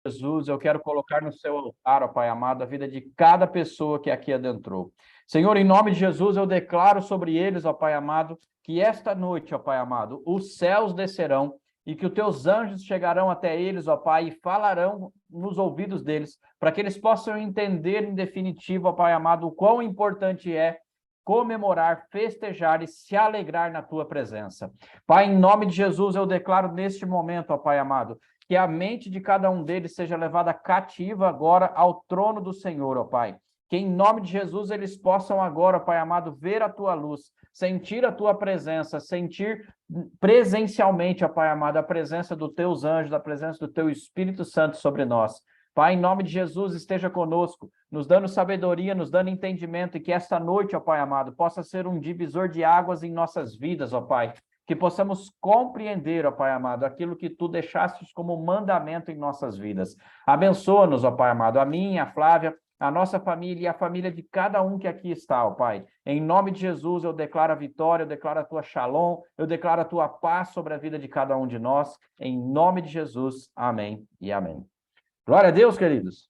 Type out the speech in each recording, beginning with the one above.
Jesus, eu quero colocar no seu altar, ó Pai amado, a vida de cada pessoa que aqui adentrou. Senhor, em nome de Jesus, eu declaro sobre eles, ó Pai amado, que esta noite, ó Pai amado, os céus descerão e que os teus anjos chegarão até eles, ó Pai, e falarão nos ouvidos deles, para que eles possam entender em definitivo, ó Pai amado, o quão importante é comemorar, festejar e se alegrar na tua presença. Pai, em nome de Jesus, eu declaro neste momento, ó Pai amado, que a mente de cada um deles seja levada cativa agora ao trono do Senhor, ó Pai. Que em nome de Jesus eles possam agora, Pai amado, ver a tua luz, sentir a tua presença, sentir presencialmente, ó Pai amado, a presença dos teus anjos, a presença do teu Espírito Santo sobre nós. Pai, em nome de Jesus, esteja conosco, nos dando sabedoria, nos dando entendimento, e que esta noite, ó Pai amado, possa ser um divisor de águas em nossas vidas, ó Pai. Que possamos compreender, ó Pai amado, aquilo que tu deixastes como mandamento em nossas vidas. Abençoa-nos, ó Pai amado, a mim, a Flávia, a nossa família e a família de cada um que aqui está, ó Pai. Em nome de Jesus, eu declaro a vitória, eu declaro a tua shalom, eu declaro a tua paz sobre a vida de cada um de nós. Em nome de Jesus, amém e amém. Glória a Deus, queridos.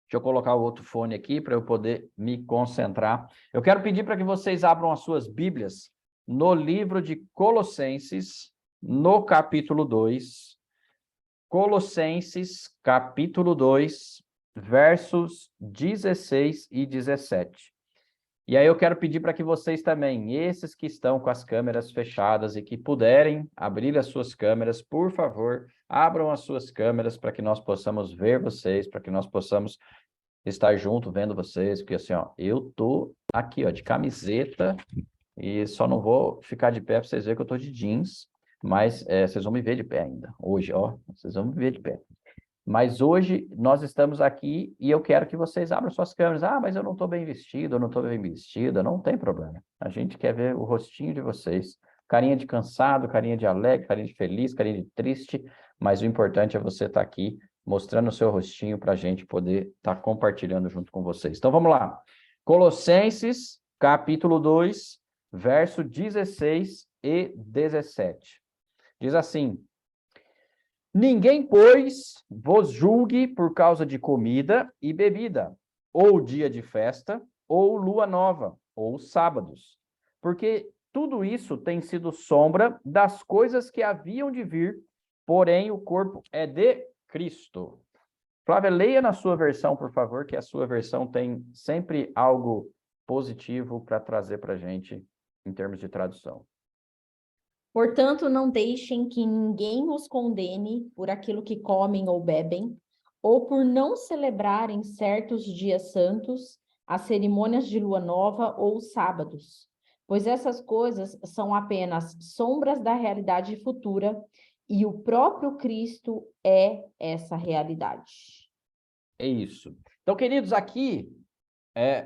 Deixa eu colocar o outro fone aqui para eu poder me concentrar. Eu quero pedir para que vocês abram as suas Bíblias no livro de Colossenses, no capítulo 2. Colossenses, capítulo 2, versos 16 e 17. E aí eu quero pedir para que vocês também, esses que estão com as câmeras fechadas e que puderem abrir as suas câmeras, por favor, abram as suas câmeras para que nós possamos ver vocês, para que nós possamos estar junto vendo vocês, porque assim, ó, eu tô aqui, ó, de camiseta e só não vou ficar de pé para vocês verem que eu tô de jeans, mas vocês vão me ver de pé ainda, hoje, ó, vocês vão me ver de pé. Mas hoje nós estamos aqui e eu quero que vocês abram suas câmeras. Ah, mas eu não estou bem vestido, eu não estou bem vestida, não tem problema. A gente quer ver o rostinho de vocês, carinha de cansado, carinha de alegre, carinha de feliz, carinha de triste, mas o importante é você estar aqui mostrando o seu rostinho para a gente poder estar compartilhando junto com vocês. Então vamos lá. Colossenses, capítulo 2, verso 16 e 17. Diz assim: ninguém, pois, vos julgue por causa de comida e bebida, ou dia de festa, ou lua nova, ou sábados, porque tudo isso tem sido sombra das coisas que haviam de vir, porém o corpo é de Cristo. Flávia, leia na sua versão, por favor, que a sua versão tem sempre algo positivo para trazer para a gente em termos de tradução. Portanto, não deixem que ninguém os condene por aquilo que comem ou bebem, ou por não celebrarem certos dias santos, as cerimônias de lua nova ou sábados, pois essas coisas são apenas sombras da realidade futura, e o próprio Cristo é essa realidade. É isso. Então, queridos, aqui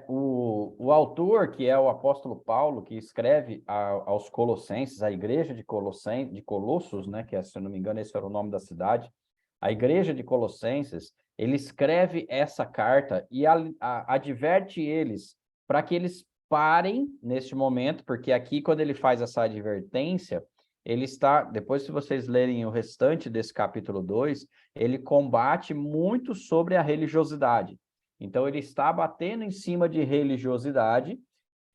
o autor, que é o apóstolo Paulo, que escreve aos Colossenses, a igreja de Colossos, né, que se eu não me engano esse era o nome da cidade, a igreja de Colossenses, ele escreve essa carta e adverte eles para que eles parem neste momento, porque aqui quando ele faz essa advertência, ele está, depois se vocês lerem o restante desse capítulo 2, ele combate muito sobre a religiosidade. Então, ele está batendo em cima de religiosidade,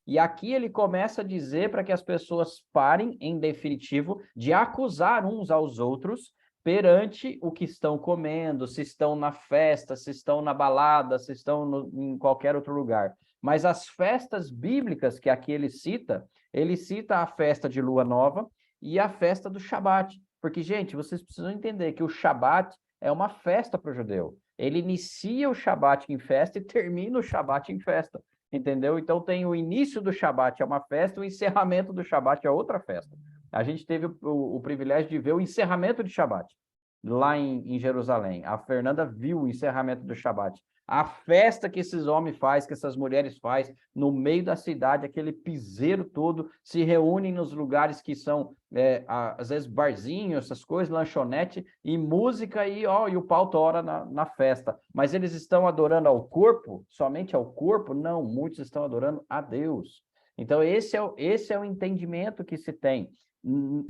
e aqui ele começa a dizer para que as pessoas parem, em definitivo, de acusar uns aos outros perante o que estão comendo, se estão na festa, se estão na balada, se estão em qualquer outro lugar. Mas as festas bíblicas que aqui ele cita a festa de Lua Nova e a festa do Shabat. Porque, gente, vocês precisam entender que o Shabat é uma festa para o judeu. Ele inicia o Shabat em festa e termina o Shabat em festa, entendeu? Então tem o início do Shabat, é uma festa, o encerramento do Shabat é outra festa. A gente teve o privilégio de ver o encerramento de Shabat lá em Jerusalém. A Fernanda viu o encerramento do Shabat. A festa que esses homens fazem, que essas mulheres fazem, no meio da cidade, aquele piseiro todo, se reúnem nos lugares que são, às vezes, barzinhos, essas coisas, lanchonete, e música, e o pau tora na festa. Mas eles estão adorando ao corpo? Somente ao corpo? Não, muitos estão adorando a Deus. Então, esse é o entendimento que se tem.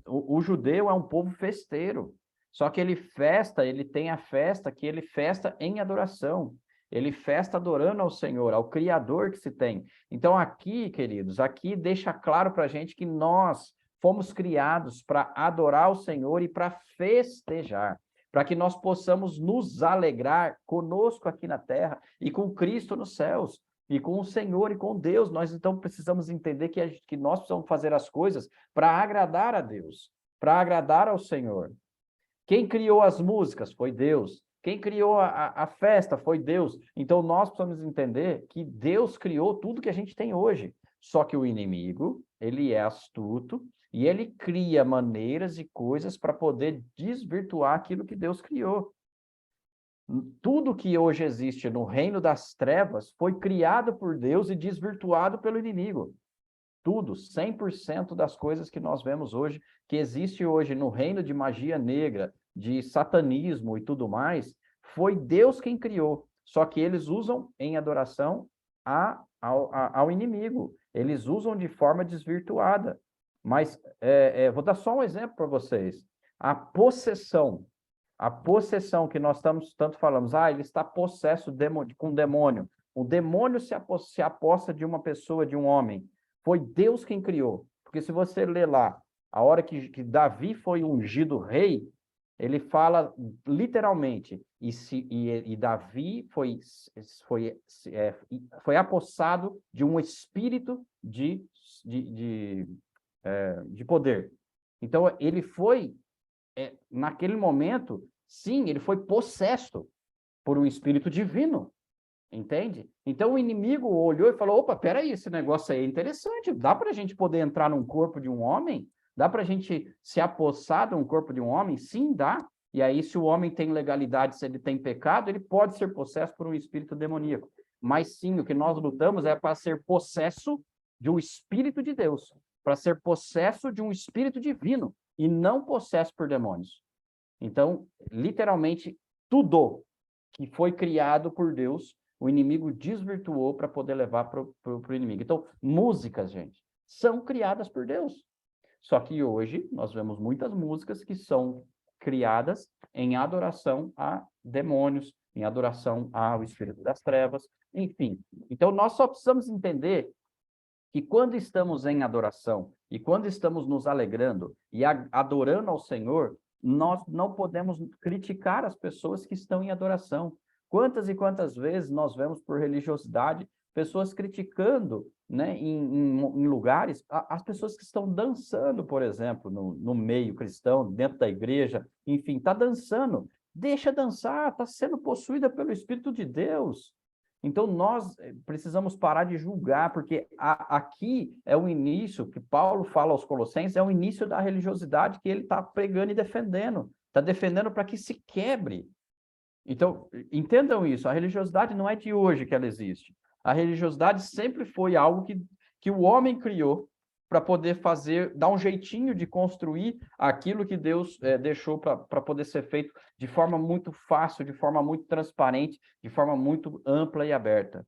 O judeu é um povo festeiro. Só que ele tem a festa que ele festa em adoração. Ele festa adorando ao Senhor, ao Criador que se tem. Então aqui, queridos, aqui deixa claro para a gente que nós fomos criados para adorar o Senhor e para festejar, para que nós possamos nos alegrar conosco aqui na terra e com Cristo nos céus, e com o Senhor e com Deus. Nós então precisamos entender que nós precisamos fazer as coisas para agradar a Deus, para agradar ao Senhor. Quem criou as músicas foi Deus. Quem criou a festa foi Deus. Então nós precisamos entender que Deus criou tudo que a gente tem hoje. Só que o inimigo, ele é astuto e ele cria maneiras e coisas para poder desvirtuar aquilo que Deus criou. Tudo que hoje existe no reino das trevas foi criado por Deus e desvirtuado pelo inimigo. Tudo, 100% das coisas que nós vemos hoje, que existe hoje no reino de magia negra, de satanismo e tudo mais, foi Deus quem criou. Só que eles usam em adoração ao inimigo. Eles usam de forma desvirtuada. Mas vou dar só um exemplo para vocês. A possessão que nós tanto falamos, ele está possesso com demônio. O demônio se apossa de uma pessoa, de um homem. Foi Deus quem criou. Porque se você ler lá, a hora que Davi foi ungido rei, ele fala literalmente, e Davi foi apossado de um espírito de poder. Então, ele foi, naquele momento, sim, ele foi possesso por um espírito divino. Entende? Então o inimigo olhou e falou, opa, peraí, esse negócio aí é interessante, dá para a gente poder entrar num corpo de um homem? Dá para a gente se apossar de um corpo de um homem? Sim, dá. E aí, se o homem tem legalidade, se ele tem pecado, ele pode ser possesso por um espírito demoníaco. Mas sim, o que nós lutamos é para ser possesso de um espírito de Deus, para ser possesso de um espírito divino, e não possesso por demônios. Então, literalmente, tudo que foi criado por Deus, o inimigo desvirtuou para poder levar para o inimigo. Então, músicas, gente, são criadas por Deus. Só que hoje nós vemos muitas músicas que são criadas em adoração a demônios, em adoração ao espírito das trevas, enfim. Então, nós só precisamos entender que quando estamos em adoração e quando estamos nos alegrando e adorando ao Senhor, nós não podemos criticar as pessoas que estão em adoração. Quantas e quantas vezes nós vemos por religiosidade pessoas criticando, né, em lugares, as pessoas que estão dançando, por exemplo, no meio cristão, dentro da igreja, enfim, está dançando. Deixa dançar, está sendo possuída pelo Espírito de Deus. Então, nós precisamos parar de julgar, porque aqui é o início, que Paulo fala aos Colossenses, é o início da religiosidade que ele está pregando e defendendo. Está defendendo para que se quebre. Então, entendam isso, a religiosidade não é de hoje que ela existe. A religiosidade sempre foi algo que o homem criou para poder dar um jeitinho de construir aquilo que Deus deixou para poder ser feito de forma muito fácil, de forma muito transparente, de forma muito ampla e aberta.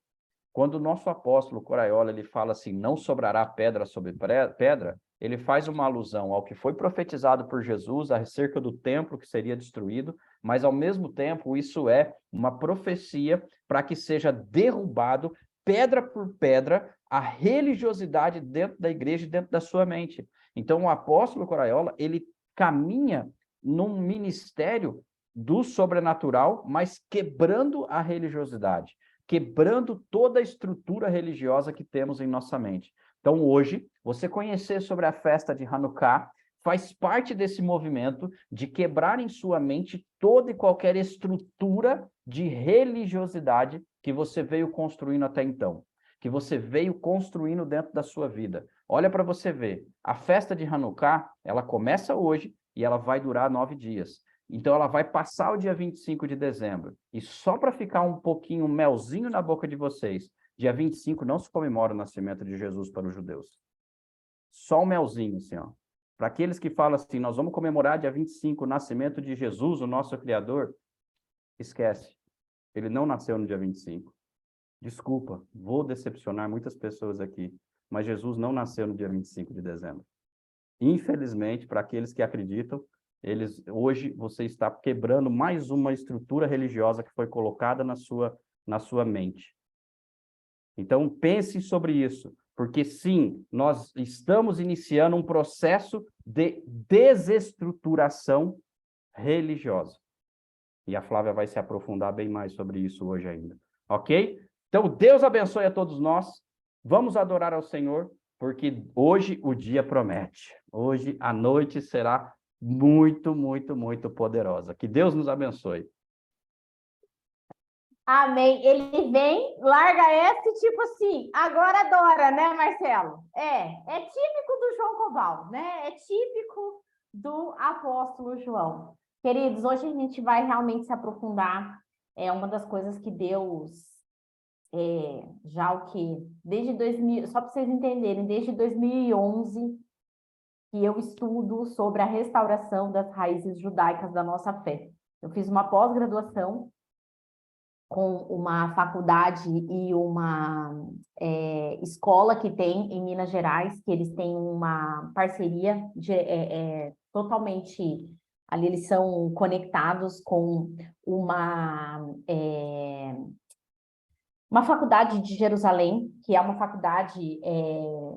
Quando o nosso apóstolo Coraiola ele fala assim, não sobrará pedra sobre pedra, ele faz uma alusão ao que foi profetizado por Jesus acerca do templo que seria destruído, mas ao mesmo tempo isso é uma profecia para que seja derrubado pedra por pedra a religiosidade dentro da igreja e dentro da sua mente. Então o apóstolo Coraiola ele caminha num ministério do sobrenatural, mas quebrando a religiosidade, quebrando toda a estrutura religiosa que temos em nossa mente. Então, hoje, você conhecer sobre a festa de Hanukkah faz parte desse movimento de quebrar em sua mente toda e qualquer estrutura de religiosidade que você veio construindo até então, que você veio construindo dentro da sua vida. Olha para você ver, a festa de Hanukkah, ela começa hoje e ela vai durar 9 dias. Então, ela vai passar o dia 25 de dezembro. E só para ficar um pouquinho, um melzinho na boca de vocês, dia 25 não se comemora o nascimento de Jesus para os judeus. Só um melzinho, assim, ó. Para aqueles que falam assim, nós vamos comemorar dia 25 o nascimento de Jesus, o nosso Criador, esquece. Ele não nasceu no dia 25. Desculpa, vou decepcionar muitas pessoas aqui, mas Jesus não nasceu no dia 25 de dezembro. Infelizmente, para aqueles que acreditam, Hoje você está quebrando mais uma estrutura religiosa que foi colocada na sua mente. Então, pense sobre isso, porque sim, nós estamos iniciando um processo de desestruturação religiosa. E a Flávia vai se aprofundar bem mais sobre isso hoje ainda, ok? Então, Deus abençoe a todos nós. Vamos adorar ao Senhor, porque hoje o dia promete. Hoje a noite será muito, muito, muito poderosa. Que Deus nos abençoe. Amém. Ele vem, larga essa e tipo assim, agora adora, né, Marcelo? É típico do João Coval, né? É típico do apóstolo João. Queridos, hoje a gente vai realmente se aprofundar. É uma das coisas que Deus, já o quê? Desde 2000, só para vocês entenderem, desde 2011, que eu estudo sobre a restauração das raízes judaicas da nossa fé. Eu fiz uma pós-graduação com uma faculdade e uma escola que tem em Minas Gerais, que eles têm uma parceria totalmente, ali eles são conectados com uma faculdade de Jerusalém, que é uma faculdade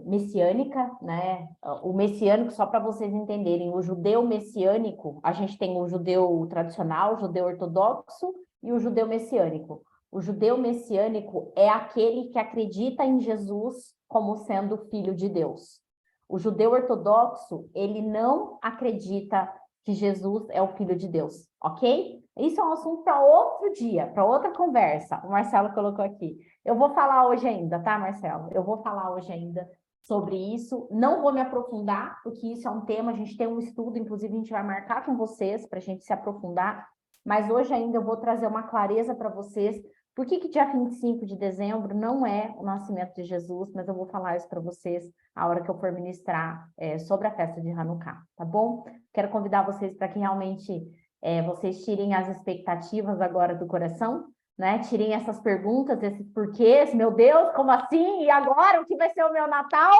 messiânica, né? O messiânico, só para vocês entenderem, o judeu messiânico, a gente tem o judeu tradicional, o judeu ortodoxo, e o judeu messiânico. O judeu messiânico é aquele que acredita em Jesus como sendo filho de Deus. O judeu ortodoxo, ele não acredita que Jesus é o filho de Deus, ok? Isso é um assunto para outro dia, para outra conversa. O Marcelo colocou aqui. Eu vou falar hoje ainda, tá, Marcelo? Eu vou falar hoje ainda sobre isso. Não vou me aprofundar, porque isso é um tema, a gente tem um estudo, inclusive a gente vai marcar com vocês para a gente se aprofundar. Mas hoje ainda eu vou trazer uma clareza para vocês. Por que dia 25 de dezembro não é o nascimento de Jesus, mas eu vou falar isso para vocês a hora que eu for ministrar sobre a festa de Hanukkah, tá bom? Quero convidar vocês para que realmente vocês tirem as expectativas agora do coração, né? Tirem essas perguntas, esses porquês, meu Deus, como assim? E agora, o que vai ser o meu Natal?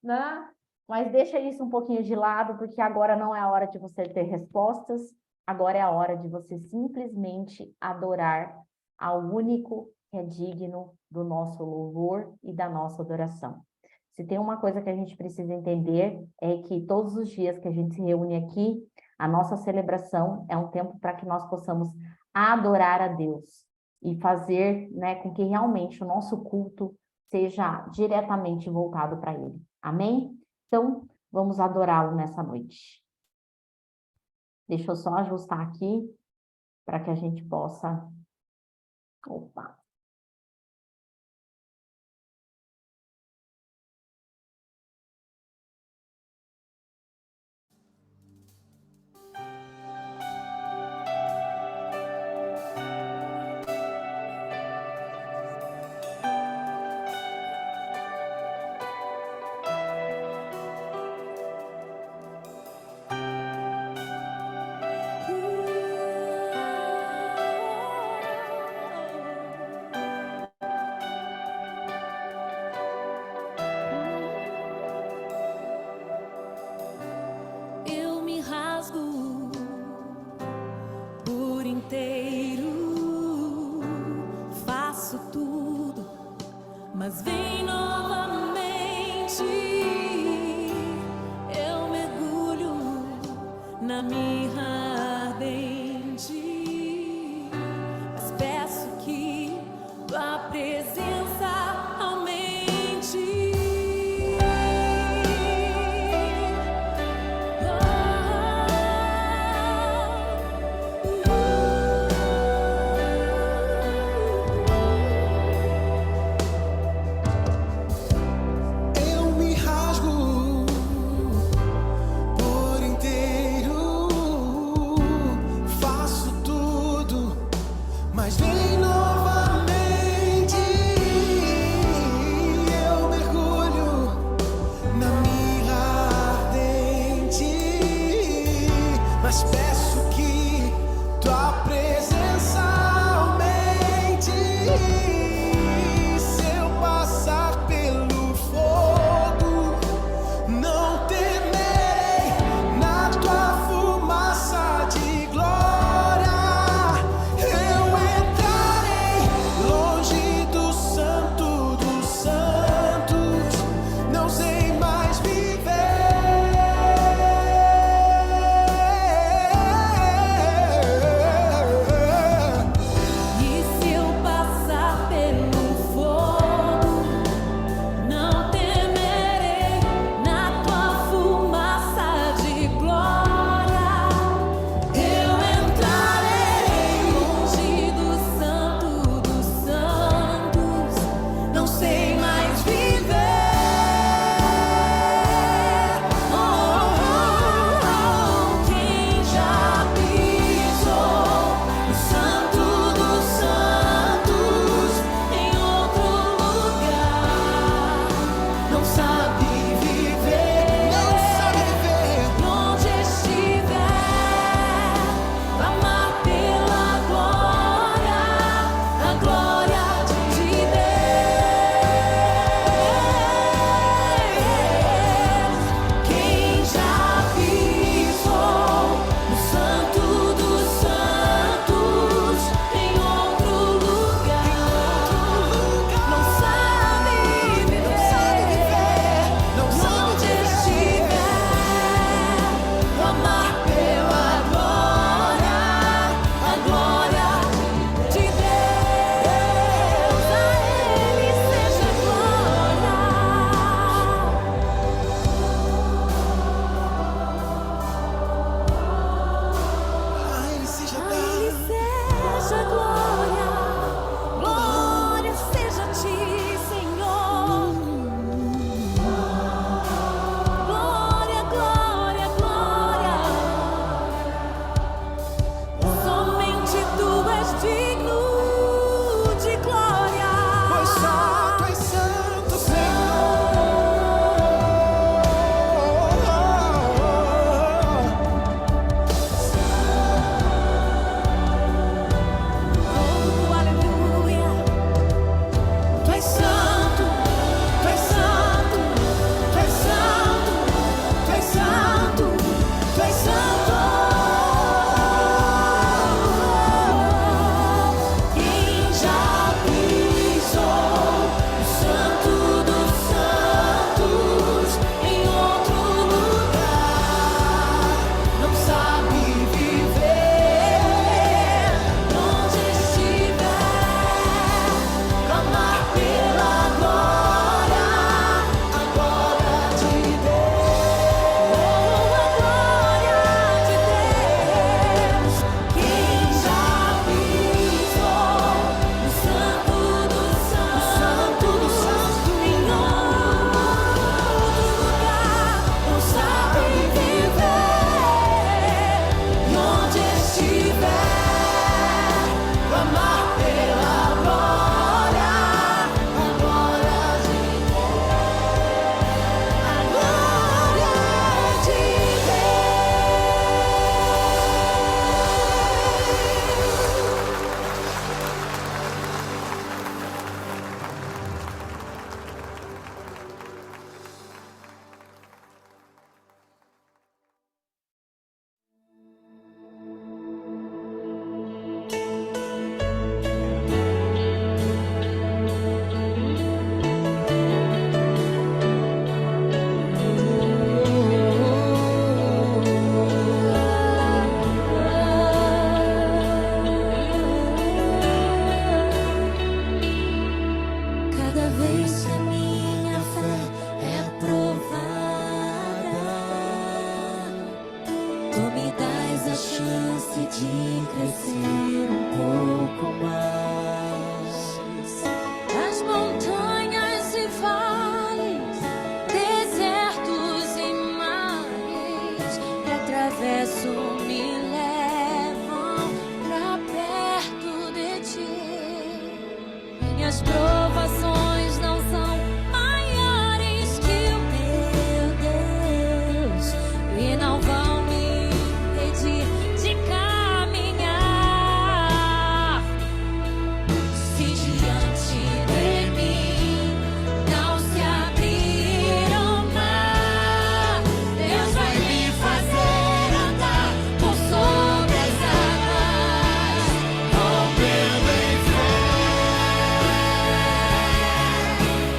Né? Mas deixa isso um pouquinho de lado, porque agora não é a hora de você ter respostas. Agora é a hora de você simplesmente adorar ao único que é digno do nosso louvor e da nossa adoração. Se tem uma coisa que a gente precisa entender é que todos os dias que a gente se reúne aqui, a nossa celebração é um tempo para que nós possamos adorar a Deus e fazer, né, com que realmente o nosso culto seja diretamente voltado para Ele. Amém? Então, vamos adorá-lo nessa noite. Deixa eu só ajustar aqui para que a gente possa... Opa! Mas vem novamente, eu mergulho na mirra ardente, mas peço que tua presença aumente. Fumaça As provações não são maiores que o meu Deus e não vão me impedir de caminhar. Se diante de mim não se abrir o mar, Deus vai me fazer andar por sobre as águas, rompendo em fé.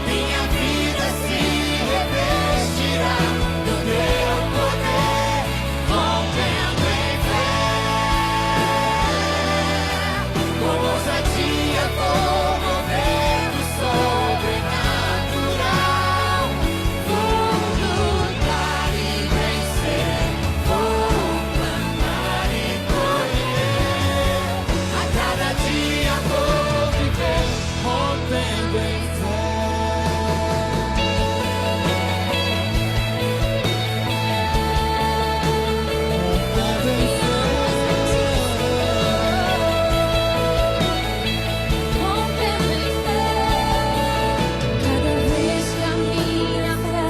Minha vida se revestirá do teu poder, rompendo em fé. Com ousadia vou mover do sobrenatural. Vou lutar e vencer, vou plantar e colher. A cada dia vou viver, rompendo em fé. Rompendo em fé. Cada vez que a minha fé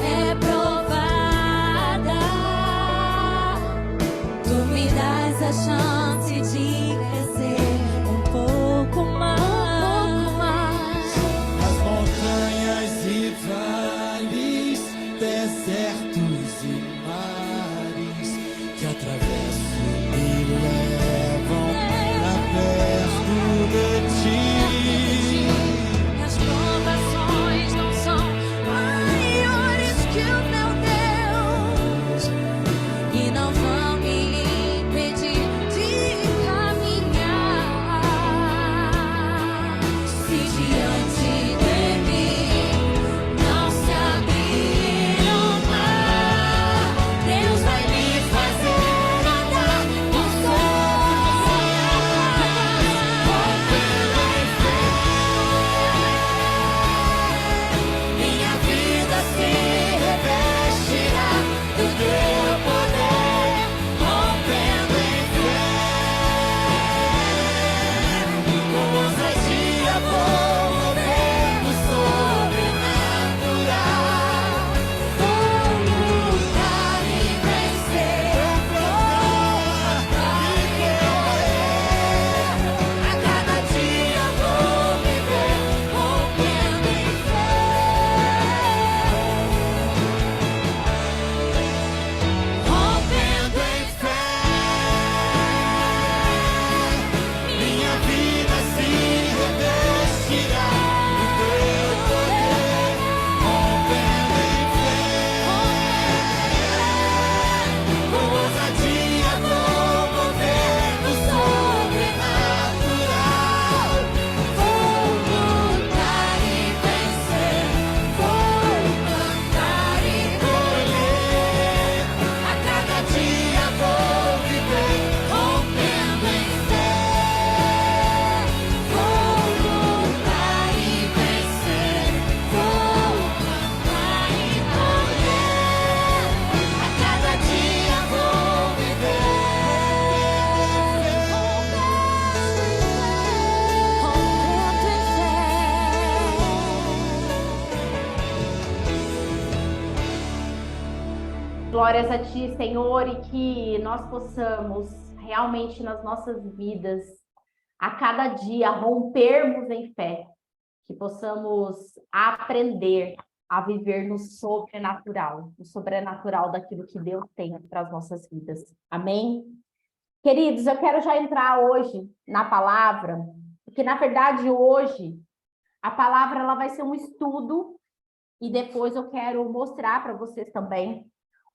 é provada, tu me dás a chance de crescer um pouco mais. As montanhas e vales, desertos e mares que atravesso me levam pra perto de ti. As provações não são maiores que o meu Deus e não vão me impedir de caminhar. Se diante de mim não se abrir o mar, Deus vai me fazer andar por sobre as águas, rompendo em fé. Minha vida se revestirá do teu poder, rompendo em fé. Com ousadia vou mover no sobrenatural. Vou lutar e vencer, vou plantar e colher. A cada dia vou viver, rompendo em fé. Rompendo em fé. Minha vida se revestirá do teu poder, rompendo em fé. Com ousadia vou mover no sobrenatural. Vou lutar e vencer, vou plantar e colher. A cada dia vou viver, rompendo em fé. Vou lutar e vencer, vou plantar e colher. A cada dia vou viver, rompendo em fé. Glórias a Ti, Senhor, e que nós possamos realmente nas nossas vidas, a cada dia, rompermos em fé, que possamos aprender a viver no sobrenatural daquilo que Deus tem para as nossas vidas. Amém? Queridos, eu quero já entrar hoje na palavra, porque na verdade hoje a palavra ela vai ser um estudo e depois eu quero mostrar para vocês também,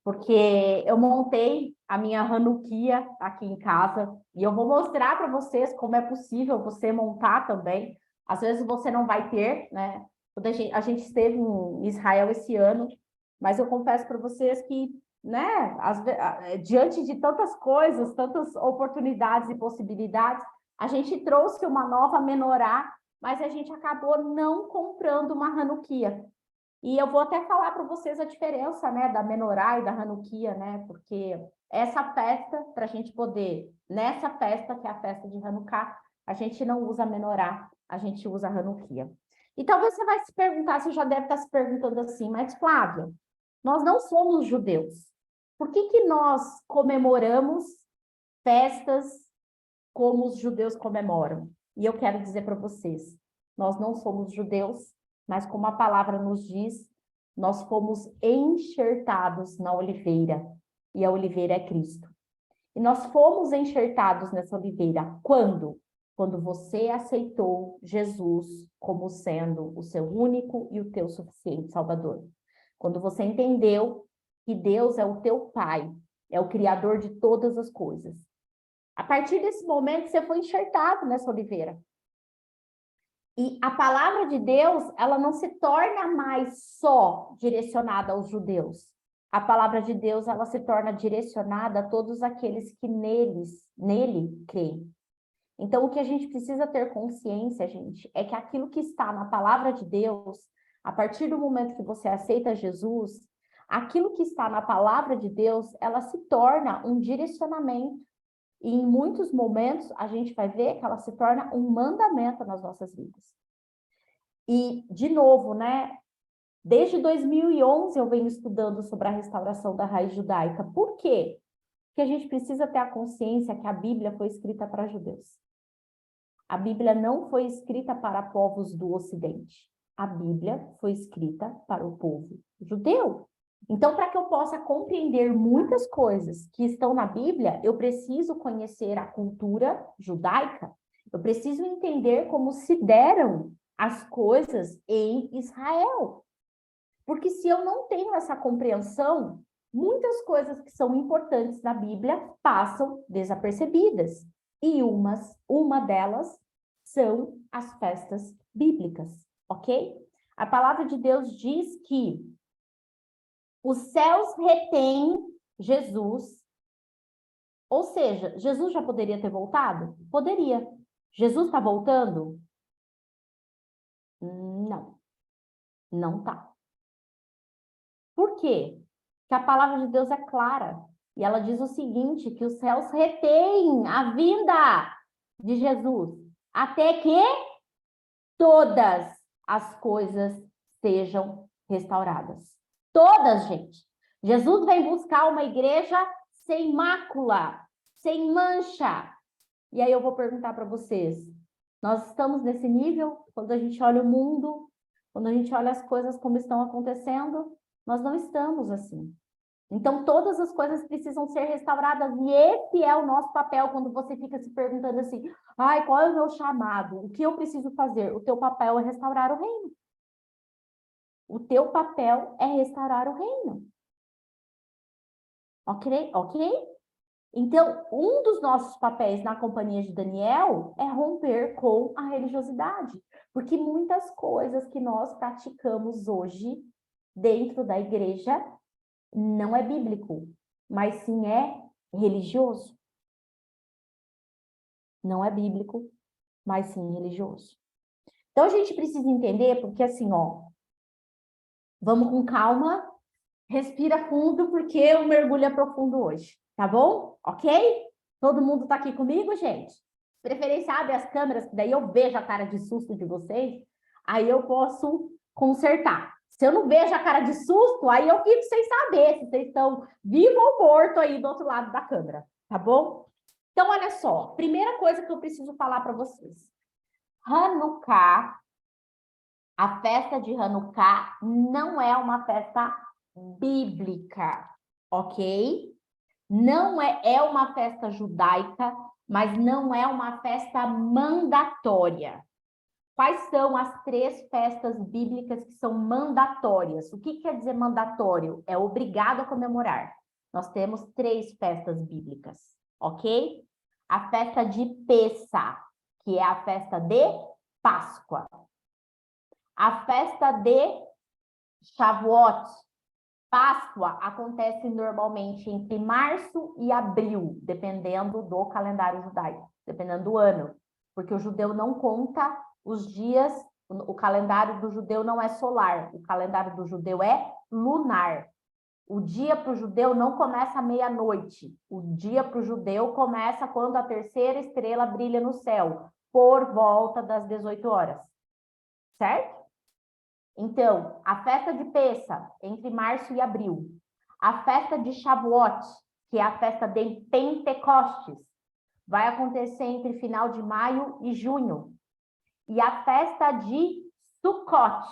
porque eu montei a minha Hanukkah aqui em casa e eu vou mostrar para vocês como é possível você montar também. Às vezes você não vai ter, né? A gente esteve em Israel esse ano, mas eu confesso para vocês que, né, diante de tantas coisas, tantas oportunidades e possibilidades, a gente trouxe uma nova menorá, mas a gente acabou não comprando uma Hanukkah. E eu vou até falar para vocês a diferença, né, da menorá e da Hanukkah, né, porque essa festa, para a gente poder, nessa festa, que é a festa de Hanukkah, a gente não usa menorá, a gente usa Hanukkah. E talvez você vai se perguntar, você já deve estar se perguntando assim, mas Flávia, nós não somos judeus. Por que nós comemoramos festas como os judeus comemoram? E eu quero dizer para vocês, nós não somos judeus, mas como a palavra nos diz, nós fomos enxertados na oliveira, e a oliveira é Cristo. E nós fomos enxertados nessa oliveira. Quando? Quando você aceitou Jesus como sendo o seu único e o teu suficiente Salvador. Quando você entendeu que Deus é o teu Pai, é o Criador de todas as coisas. A partir desse momento, você foi enxertado nessa oliveira. E a palavra de Deus, ela não se torna mais só direcionada aos judeus. A palavra de Deus, ela se torna direcionada a todos aqueles que nele creem. Então, o que a gente precisa ter consciência, gente, é que aquilo que está na palavra de Deus, a partir do momento que você aceita Jesus, aquilo que está na palavra de Deus, ela se torna um direcionamento. E em muitos momentos, a gente vai ver que ela se torna um mandamento nas nossas vidas. E, de novo, né? Desde 2011 eu venho estudando sobre a restauração da raiz judaica. Por quê? Porque a gente precisa ter a consciência que a Bíblia foi escrita para judeus. A Bíblia não foi escrita para povos do Ocidente. A Bíblia foi escrita para o povo judeu. Então, para que eu possa compreender muitas coisas que estão na Bíblia, eu preciso conhecer a cultura judaica. Eu preciso entender como se deram as coisas em Israel. Porque se eu não tenho essa compreensão, muitas coisas que são importantes na Bíblia passam desapercebidas. E uma delas são as festas bíblicas, ok? A palavra de Deus diz que os céus retêm Jesus. Ou seja, Jesus já poderia ter voltado? Poderia. Jesus está voltando? Não. Não está. Por quê? Porque a palavra de Deus é clara. E ela diz o seguinte, que os céus retêm a vinda de Jesus, até que todas as coisas sejam restauradas. Todas, gente. Jesus vem buscar uma igreja sem mácula, sem mancha. E aí eu vou perguntar para vocês, nós estamos nesse nível? Quando a gente olha o mundo, quando a gente olha as coisas como estão acontecendo, nós não estamos assim. Então, todas as coisas precisam ser restauradas. E esse é o nosso papel quando você fica se perguntando assim, ai, qual é o meu chamado? O que eu preciso fazer? O teu papel é restaurar o reino. O teu papel é restaurar o reino. Ok? Então, um dos nossos papéis na companhia de Daniel é romper com a religiosidade. Porque muitas coisas que nós praticamos hoje dentro da igreja não é bíblico, mas sim é religioso. Não é bíblico, mas sim religioso. Então, a gente precisa entender, porque assim, ó, vamos com calma, respira fundo, porque o mergulho é profundo hoje, tá bom? Ok? Todo mundo tá aqui comigo, gente? Preferência, abre as câmeras, que daí eu vejo a cara de susto de vocês, aí eu posso consertar. Se eu não vejo a cara de susto, aí eu fico sem saber se vocês estão vivo ou morto aí do outro lado da câmera, tá bom? Então, olha só, primeira coisa que eu preciso falar para vocês. Hanukkah, a festa de Hanukkah não é uma festa bíblica, ok? Não é uma festa judaica, mas não é uma festa mandatória. Quais são as 3 festas bíblicas que são mandatórias? O que quer dizer mandatório? É obrigado a comemorar. Nós temos 3 festas bíblicas, ok? A festa de Pessah, que é a festa de Páscoa. A festa de Shavuot, Páscoa, acontece normalmente entre março e abril, dependendo do calendário judaico, dependendo do ano. Porque o judeu não conta os dias, o calendário do judeu não é solar, o calendário do judeu é lunar. O dia para o judeu não começa à meia-noite, o dia para o judeu começa quando a terceira estrela brilha no céu. por volta das 18 horas, certo? Então, a festa de Pêssah, entre março e abril. A festa de Shavuot, que é a festa de Pentecostes, vai acontecer entre final de maio e junho. E a festa de Sukkot,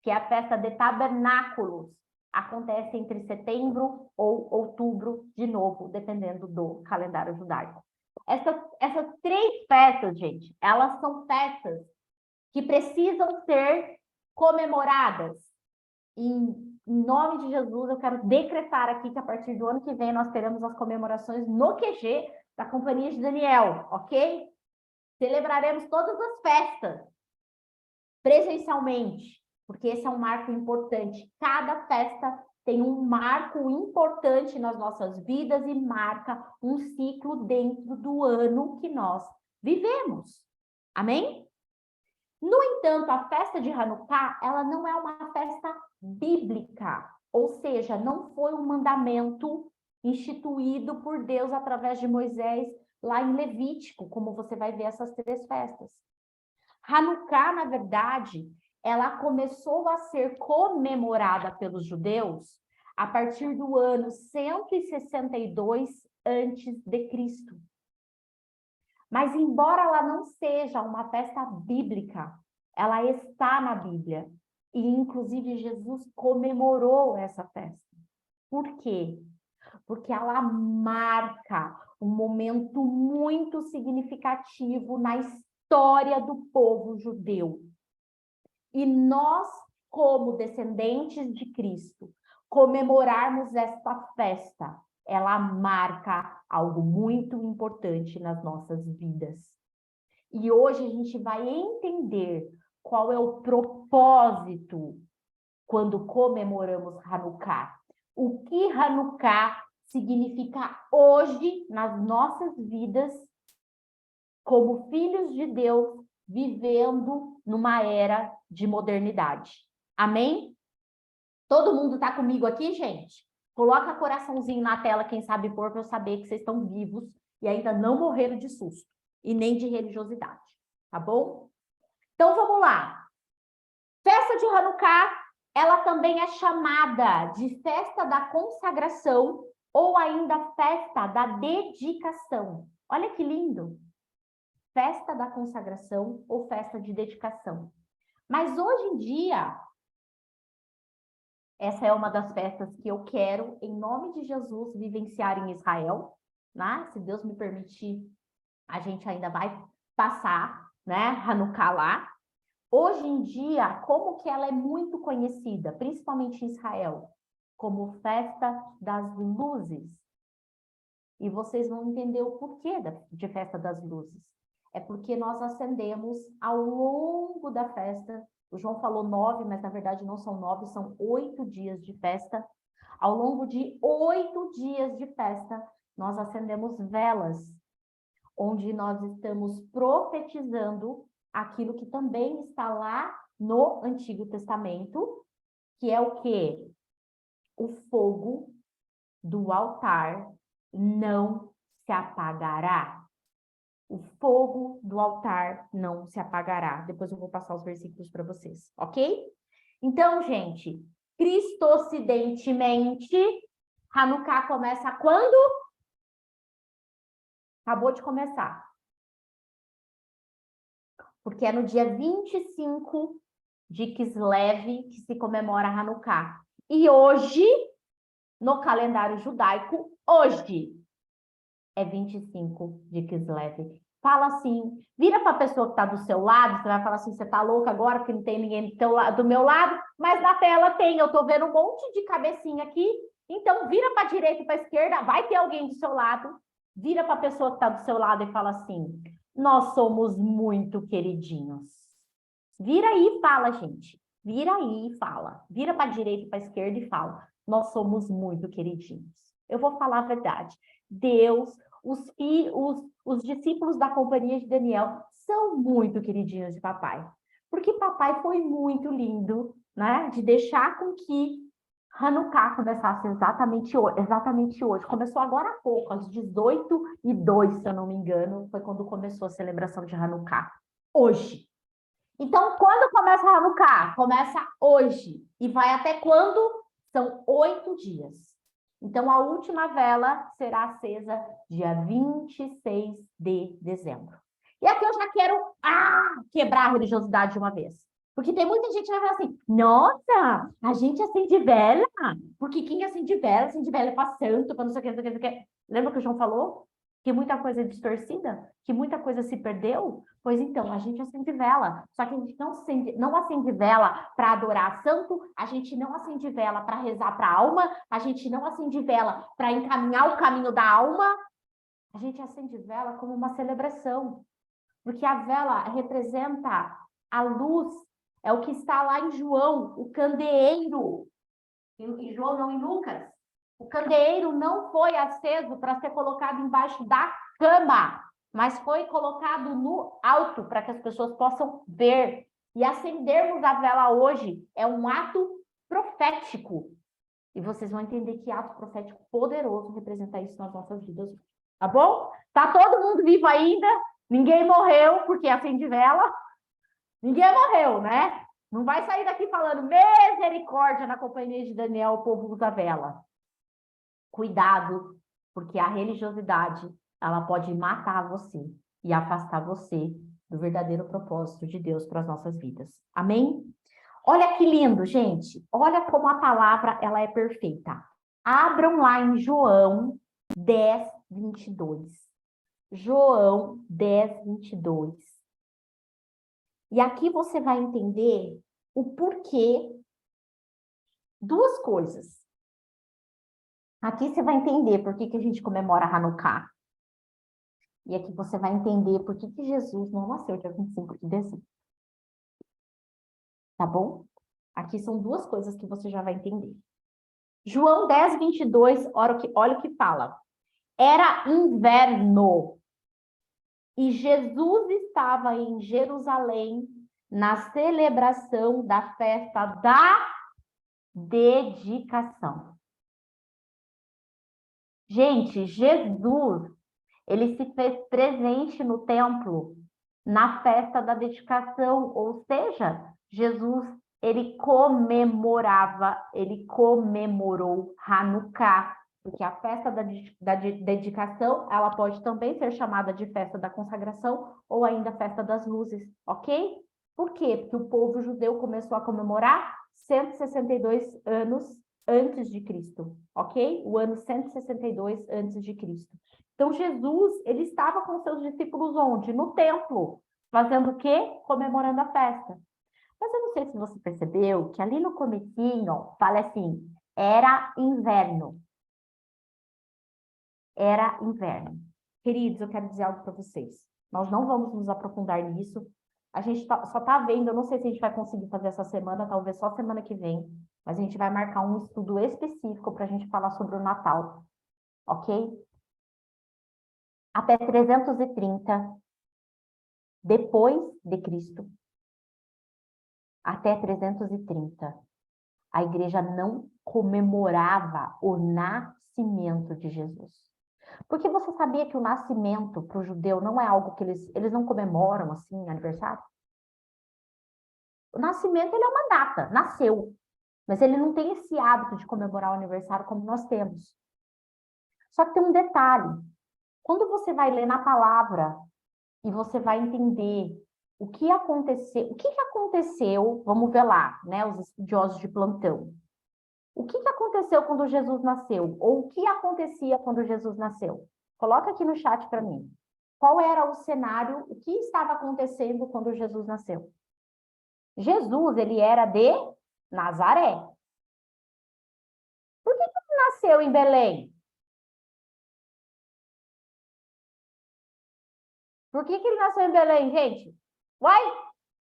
que é a festa de tabernáculos, acontece entre setembro ou outubro, de novo, dependendo do calendário judaico. Essas 3 festas, gente, elas são festas que precisam ser comemoradas. Em nome de Jesus, eu quero decretar aqui que a partir do ano que vem nós teremos as comemorações no QG da Companhia de Daniel, ok? Celebraremos todas as festas presencialmente, porque esse é um marco importante. Cada festa tem um marco importante nas nossas vidas e marca um ciclo dentro do ano que nós vivemos. Amém? No entanto, a festa de Hanukkah, ela não é uma festa bíblica, ou seja, não foi um mandamento instituído por Deus através de Moisés lá em Levítico, como você vai ver essas 3 festas. Hanukkah, na verdade, ela começou a ser comemorada pelos judeus a partir do ano 162 a.C. Mas, embora ela não seja uma festa bíblica, ela está na Bíblia. E, inclusive, Jesus comemorou essa festa. Por quê? Porque ela marca um momento muito significativo na história do povo judeu. E nós, como descendentes de Cristo, comemorarmos esta festa, ela marca algo muito importante nas nossas vidas. E hoje a gente vai entender qual é o propósito quando comemoramos Hanukkah. O que Hanukkah significa hoje nas nossas vidas como filhos de Deus vivendo numa era de modernidade. Amém? Todo mundo está comigo aqui, gente? Coloca coraçãozinho na tela, quem sabe pôr, para eu saber que vocês estão vivos e ainda não morreram de susto e nem de religiosidade, tá bom? Então, vamos lá. Festa de Hanukkah, ela também é chamada de festa da consagração ou ainda festa da dedicação. Olha que lindo! Festa da consagração ou festa de dedicação. Mas hoje em dia, essa é uma das festas que eu quero, em nome de Jesus, vivenciar em Israel, né? Se Deus me permitir, a gente ainda vai passar, né, Hanukkah lá. Hoje em dia, como que ela é muito conhecida, principalmente em Israel, como festa das luzes. E vocês vão entender o porquê de festa das luzes. É porque nós acendemos ao longo da festa. O João falou 9, mas na verdade não são 9, são 8 dias de festa. Ao longo de 8 dias de festa, nós acendemos velas, onde nós estamos profetizando aquilo que também está lá no Antigo Testamento, que é o quê? O fogo do altar não se apagará. O fogo do altar não se apagará. Depois eu vou passar os versículos para vocês, ok? Então, gente, cristocidentemente, Hanukkah começa quando? Acabou de começar. Porque é no dia 25 de Kislev que se comemora Hanukkah. E hoje, no calendário judaico, hoje é 25 de Kislev. Fala assim, vira para a pessoa que está do seu lado, você vai falar assim, você está louca agora porque não tem ninguém do meu lado, mas na tela tem, eu estou vendo um monte de cabecinha aqui, então vira para a direita e para a esquerda, vai ter alguém do seu lado, vira para a pessoa que está do seu lado e fala assim, nós somos muito queridinhos. Vira aí e fala, gente. Vira aí e fala. Vira para a direita e para a esquerda e fala. Nós somos muito queridinhos. Eu vou falar a verdade. Deus, os discípulos da Companhia de Daniel são muito queridinhos de papai. Porque papai foi muito lindo, né? De deixar com que Hanukkah começasse exatamente hoje. Começou agora há pouco, às 18h02, se eu não me engano, foi quando começou a celebração de Hanukkah. Hoje. Então, quando começa Hanukkah? Começa hoje. E vai até quando? São 8 dias. Então, a última vela será acesa dia 26 de dezembro. E aqui eu já quero quebrar a religiosidade de uma vez. Porque tem muita gente que vai falar assim, nossa, a gente acende vela, porque quem acende vela é para santo, para não sei o que, não sei o que. Lembra que o João falou? Que muita coisa é distorcida? Que muita coisa se perdeu? Pois então, a gente acende vela. Só que a gente não acende vela para adorar santo, a gente não acende vela para rezar para a alma, a gente não acende vela para encaminhar o caminho da alma, a gente acende vela como uma celebração. Porque a vela representa a luz, é o que está lá em João, o candeeiro. Em João, não, em Lucas. O candeeiro não foi aceso para ser colocado embaixo da cama, mas foi colocado no alto para que as pessoas possam ver. E acendermos a vela hoje é um ato profético. E vocês vão entender que ato profético poderoso representa isso nas nossas vidas. Tá bom? Tá todo mundo vivo ainda? Ninguém morreu porque acende vela? Ninguém morreu, né? Não vai sair daqui falando misericórdia na companhia de Daniel, o povo usa vela. Cuidado, porque a religiosidade, ela pode matar você e afastar você do verdadeiro propósito de Deus para as nossas vidas. Amém? Olha que lindo, gente. Olha como a palavra, ela é perfeita. Abram lá em João 10, 22. João 10, 22. E aqui você vai entender o porquê. Duas coisas. Aqui você vai entender por que a gente comemora Hanukkah. E aqui você vai entender por que Jesus não nasceu dia 25 de dezembro. Tá bom? Aqui são duas coisas que você já vai entender. João 10, 22, olha o que fala. Era inverno. E Jesus estava em Jerusalém na celebração da festa da dedicação. Gente, Jesus, ele se fez presente no templo na festa da dedicação, ou seja, Jesus, ele comemorou Hanukkah, porque a festa da dedicação, ela pode também ser chamada de festa da consagração ou ainda festa das luzes, ok? Por quê? Porque o povo judeu começou a comemorar 162 anos antes de Cristo, ok? O ano 162 antes de Cristo. Então, Jesus, ele estava com seus discípulos onde? No templo. Fazendo o quê? Comemorando a festa. Mas eu não sei se você percebeu que ali no comecinho, fala assim, era inverno. Era inverno. Queridos, eu quero dizer algo para vocês. Nós não vamos nos aprofundar nisso. A gente só está vendo, eu não sei se a gente vai conseguir fazer essa semana, talvez só semana que vem, mas a gente vai marcar um estudo específico para a gente falar sobre o Natal, ok? Até 330 depois de Cristo, até 330, a igreja não comemorava o nascimento de Jesus. Porque você sabia que o nascimento para o judeu não é algo que eles não comemoram assim, aniversário? O nascimento, ele é uma data, nasceu. Mas ele não tem esse hábito de comemorar o aniversário como nós temos. Só que tem um detalhe. Quando você vai ler na palavra e você vai entender o que aconteceu, vamos ver lá, né, os estudiosos de plantão. O que aconteceu quando Jesus nasceu? Ou o que acontecia quando Jesus nasceu? Coloca aqui no chat para mim. Qual era o cenário, o que estava acontecendo quando Jesus nasceu? Jesus, ele era de Nazaré. Por que ele nasceu em Belém? Por que ele nasceu em Belém, gente? Uai,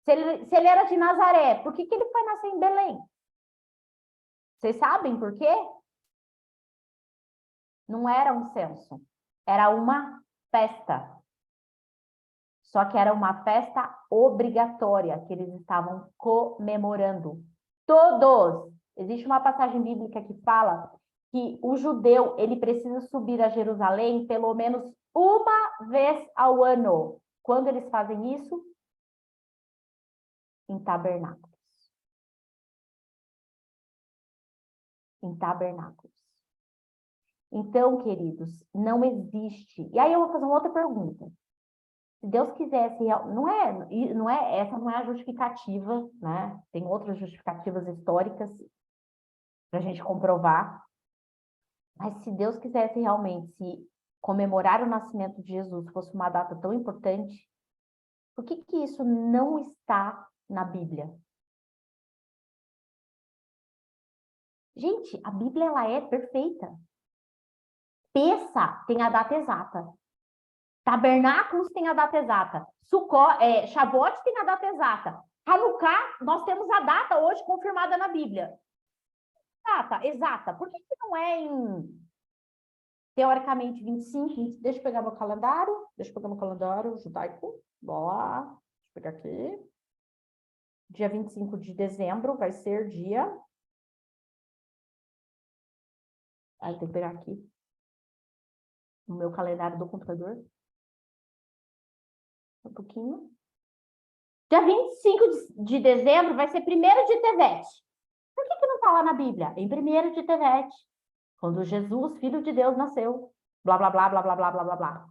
se ele era de Nazaré, por que ele foi nascer em Belém? Vocês sabem por quê? Não era um censo, era uma festa. Só que era uma festa obrigatória que eles estavam comemorando. Todos Existe uma passagem bíblica que fala que o judeu, ele precisa subir a Jerusalém pelo menos uma vez ao ano. Quando eles fazem isso? Em tabernáculos. Em tabernáculos. Então, queridos, não existe. E aí eu vou fazer uma outra pergunta. Se Deus quisesse, essa não é a justificativa, né? Tem outras justificativas históricas para a gente comprovar. Mas se Deus quisesse realmente se comemorar o nascimento de Jesus fosse uma data tão importante, por que que isso não está na Bíblia? Gente, a Bíblia ela é perfeita. Pessa tem a data exata. Tabernáculos tem a data exata. Shavuot tem a data exata. Hanukkah, nós temos a data hoje confirmada na Bíblia. Data exata. Por que que não é teoricamente 25? Deixa eu pegar meu calendário. Deixa eu pegar meu calendário judaico. Vamos lá. Deixa eu pegar aqui. Dia 25 de dezembro vai ser dia... Aí tem que pegar aqui. No meu calendário do computador. Um pouquinho. Dia 25 de dezembro vai ser 1º de Tevet. Por que não está lá na Bíblia? Em 1º de Tevet. Quando Jesus, Filho de Deus, nasceu. Blá, blá, blá, blá, blá, blá, blá, blá, blá.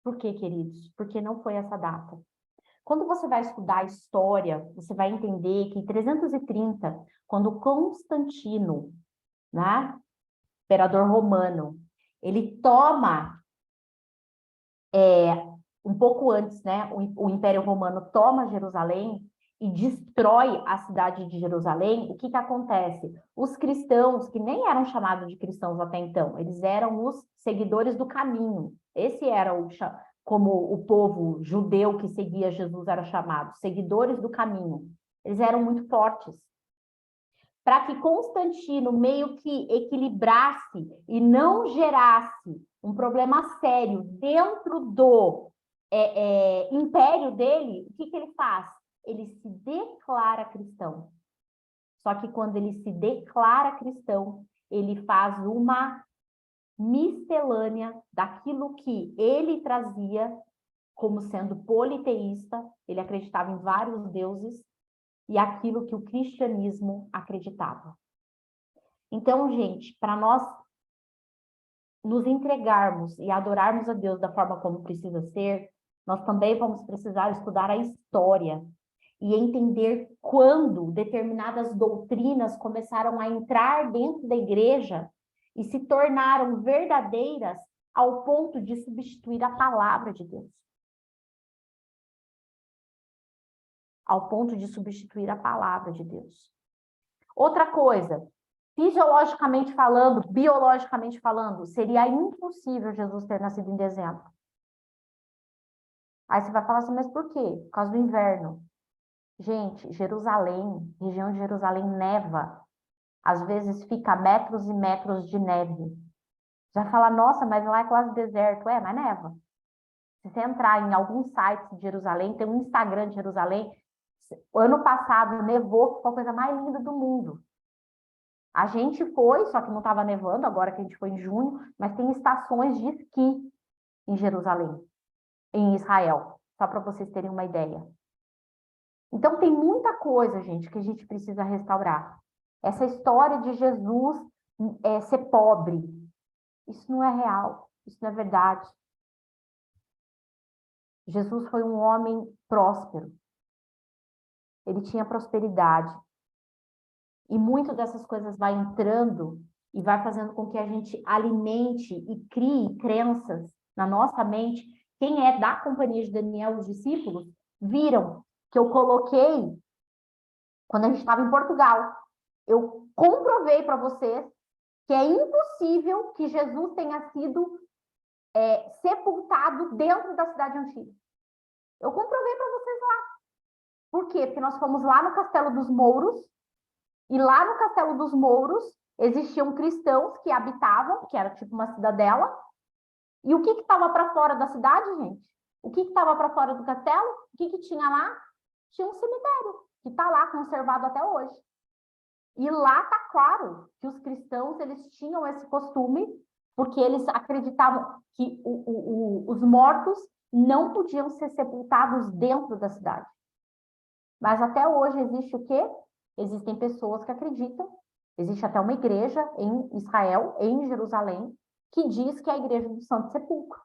Por quê, queridos? Porque não foi essa data. Quando você vai estudar a história, você vai entender que em 330, quando Constantino, né, imperador romano, ele toma, um pouco antes, né, o Império Romano toma Jerusalém e destrói a cidade de Jerusalém, o que que acontece? Os cristãos, que nem eram chamados de cristãos até então, eles eram os seguidores do caminho. Esse era como o povo judeu que seguia Jesus era chamado, seguidores do caminho. Eles eram muito fortes. Para que Constantino meio que equilibrasse e não gerasse um problema sério dentro do império dele, o que que ele faz? Ele se declara cristão. Só que quando ele se declara cristão, ele faz uma miscelânea daquilo que ele trazia como sendo politeísta, ele acreditava em vários deuses, e aquilo que o cristianismo acreditava. Então, gente, para nós nos entregarmos e adorarmos a Deus da forma como precisa ser, nós também vamos precisar estudar a história e entender quando determinadas doutrinas começaram a entrar dentro da igreja e se tornaram verdadeiras ao ponto de substituir a palavra de Deus. Ao ponto de substituir a palavra de Deus. Outra coisa, fisiologicamente falando, biologicamente falando, seria impossível Jesus ter nascido em dezembro. Aí você vai falar assim, mas por quê? Por causa do inverno. Gente, Jerusalém, região de Jerusalém neva. Às vezes fica metros e metros de neve. Já fala, nossa, mas lá é quase deserto. Mas neva. Se você entrar em algum site de Jerusalém, tem um Instagram de Jerusalém. Ano passado nevou, foi a coisa mais linda do mundo. A gente foi, só que não estava nevando, agora que a gente foi em junho, mas tem estações de esqui em Jerusalém, em Israel, só para vocês terem uma ideia. Então tem muita coisa, gente, que a gente precisa restaurar. Essa história de Jesus ser pobre, isso não é real, isso não é verdade. Jesus foi um homem próspero. Ele tinha prosperidade. E muito dessas coisas vai entrando e vai fazendo com que a gente alimente e crie crenças na nossa mente. Quem é da companhia de Daniel, os discípulos, viram que eu coloquei, quando a gente estava em Portugal, eu comprovei para vocês que é impossível que Jesus tenha sido sepultado dentro da cidade antiga. Eu comprovei para vocês lá. Por quê? Porque nós fomos lá no Castelo dos Mouros, e lá no Castelo dos Mouros existiam cristãos que habitavam, que era tipo uma cidadela. E o que estava para fora da cidade, gente? O que estava para fora do castelo? O que tinha lá? Tinha um cemitério. que está lá conservado até hoje. E lá está claro que os cristãos eles tinham esse costume, porque eles acreditavam que os mortos não podiam ser sepultados dentro da cidade. Mas até hoje existe o quê? Existem pessoas que acreditam, existe até uma igreja em Israel, em Jerusalém, que diz que é a igreja do Santo Sepulcro,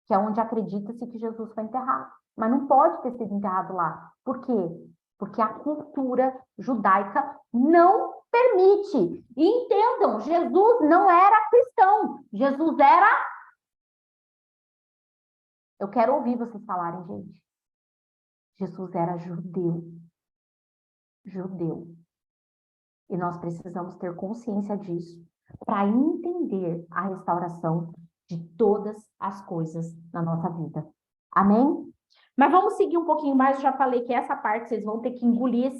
que é onde acredita-se que Jesus foi enterrado. Mas não pode ter sido enterrado lá. Por quê? Porque a cultura judaica não permite. E entendam, Jesus não era cristão. Jesus era... Eu quero ouvir vocês falarem, gente. Jesus era judeu. Judeu. E nós precisamos ter consciência disso para entender a restauração de todas as coisas na nossa vida. Amém? Mas vamos seguir um pouquinho mais. Eu já falei que essa parte vocês vão ter que engolir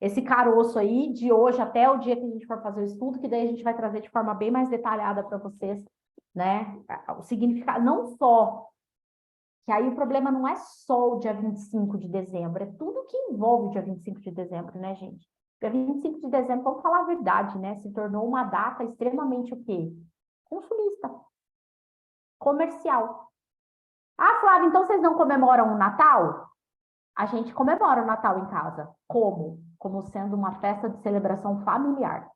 esse caroço aí de hoje até o dia que a gente for fazer o estudo, que daí a gente vai trazer de forma bem mais detalhada para vocês, né? O significado, não só, que aí o problema não é só o dia 25 de dezembro, é tudo que envolve o dia 25 de dezembro, né, gente? Dia 25 de dezembro, vamos falar a verdade, né? Se tornou uma data extremamente o quê? Consumista. Comercial. Ah, Flávia, então vocês não comemoram o Natal? A gente comemora o Natal em casa. Como? Como sendo uma festa de celebração familiar.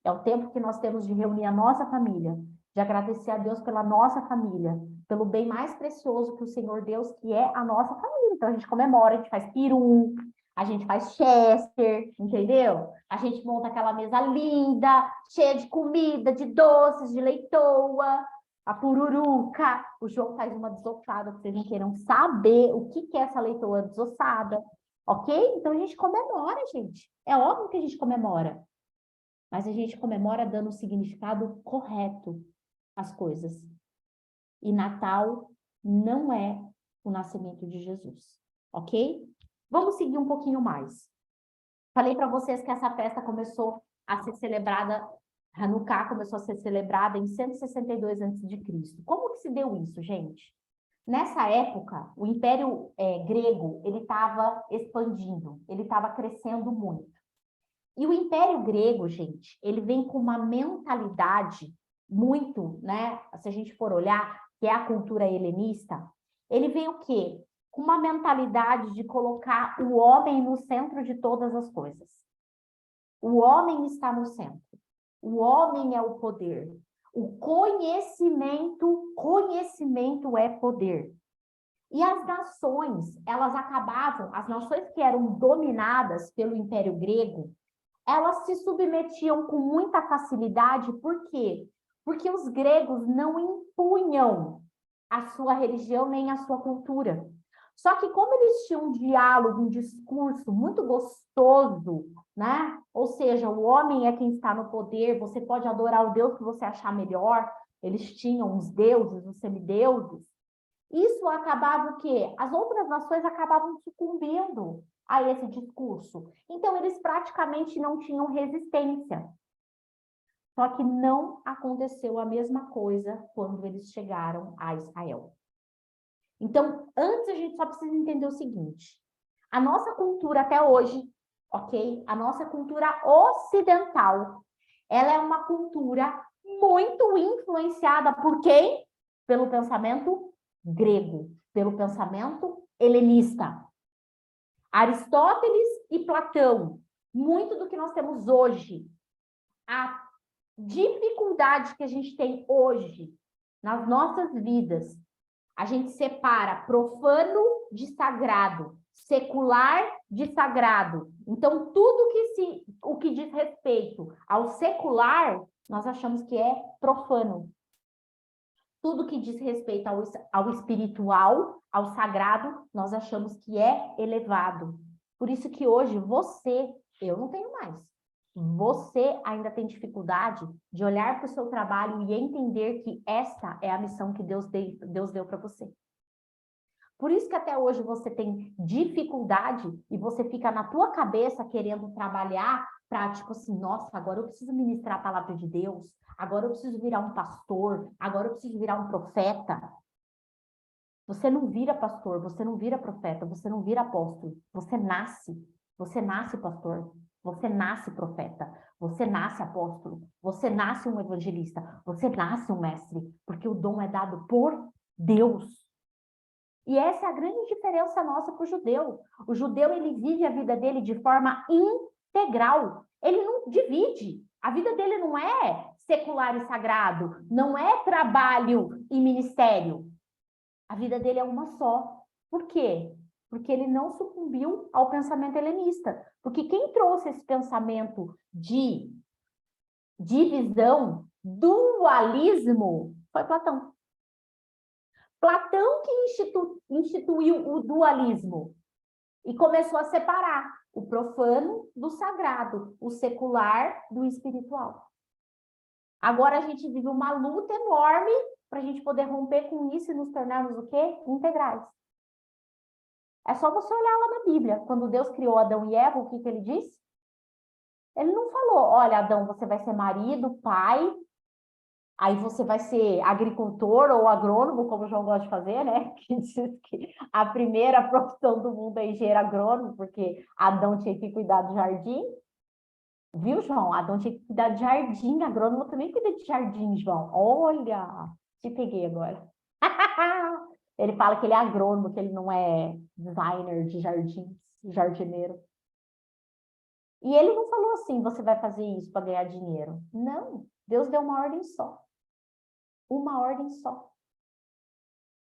É o tempo que nós temos de reunir a nossa família, de agradecer a Deus pela nossa família, pelo bem mais precioso que o Senhor Deus, que é a nossa família. Então a gente comemora, a gente faz peru, a gente faz chester, entendeu? A gente monta aquela mesa linda, cheia de comida, de doces, de leitoa, a pururuca. O João faz uma desossada, que vocês não queiram saber o que é essa leitoa desossada, ok? Então a gente comemora, gente. É óbvio que a gente comemora. Mas a gente comemora dando o significado correto às coisas. E Natal não é o nascimento de Jesus, ok? Vamos seguir um pouquinho mais. Falei para vocês que essa festa começou a ser celebrada, Hanukkah começou a ser celebrada em 162 a.C. Como que se deu isso, gente? Nessa época, o Império Grego, ele estava expandindo, ele estava crescendo muito. E o Império Grego, gente, ele vem com uma mentalidade muito, né? Se a gente for olhar, que é a cultura helenista, ele vem o quê? Com uma mentalidade de colocar o homem no centro de todas as coisas. O homem está no centro. O homem é o poder. O conhecimento é poder. E as nações, elas acabavam, as nações que eram dominadas pelo Império Grego, elas se submetiam com muita facilidade. Por quê? Porque os gregos não impunham a sua religião nem a sua cultura. Só que como eles tinham um diálogo, um discurso muito gostoso, né? Ou seja, o homem é quem está no poder, você pode adorar o Deus que você achar melhor. Eles tinham os deuses, os semideuses. Isso acabava o quê? As outras nações acabavam sucumbindo a esse discurso. Então, eles praticamente não tinham resistência. Só que não aconteceu a mesma coisa quando eles chegaram a Israel. Então, antes a gente só precisa entender o seguinte. A nossa cultura até hoje, ok? A nossa cultura ocidental, ela é uma cultura muito influenciada por quem? Pelo pensamento grego, pelo pensamento helenista. Aristóteles e Platão, muito do que nós temos hoje, a dificuldade que a gente tem hoje nas nossas vidas, a gente separa profano de sagrado, secular de sagrado. Então, tudo o que diz respeito ao secular, nós achamos que é profano. Tudo que diz respeito ao espiritual, ao sagrado, nós achamos que é elevado. Por isso que hoje eu não tenho mais. Você ainda tem dificuldade de olhar para o seu trabalho e entender que essa é a missão que Deus deu para você. Por isso que até hoje você tem dificuldade e você fica na tua cabeça querendo trabalhar para, tipo assim, nossa, agora eu preciso ministrar a palavra de Deus, agora eu preciso virar um pastor, agora eu preciso virar um profeta. Você não vira pastor, você não vira profeta, você não vira apóstolo. Você nasce pastor, você nasce profeta, você nasce apóstolo, você nasce um evangelista, você nasce um mestre, porque o dom é dado por Deus. E essa é a grande diferença nossa para o judeu. O judeu, ele vive a vida dele de forma integral. Ele não divide. A vida dele não é secular e sagrado, não é trabalho e ministério. A vida dele é uma só. Por quê? Porque ele não sucumbiu ao pensamento helenista. Porque quem trouxe esse pensamento de divisão, dualismo, foi Platão. Platão que instituiu o dualismo e começou a separar o profano do sagrado, o secular do espiritual. Agora a gente vive uma luta enorme para a gente poder romper com isso e nos tornarmos o quê? Integrais. É só você olhar lá na Bíblia. Quando Deus criou Adão e Eva, o que ele disse? Ele não falou, olha, Adão, você vai ser marido, pai, aí você vai ser agricultor ou agrônomo, como o João gosta de fazer, né? Que diz que a primeira profissão do mundo é engenheiro agrônomo, porque Adão tinha que cuidar do jardim. Viu, João? Adão tinha que cuidar de jardim, agrônomo também cuida de jardim, João. Olha, te peguei agora. Ele fala que ele é agrônomo, que ele não é designer de jardins, jardineiro. E ele não falou assim, você vai fazer isso para ganhar dinheiro. Não, Deus deu uma ordem só. Uma ordem só.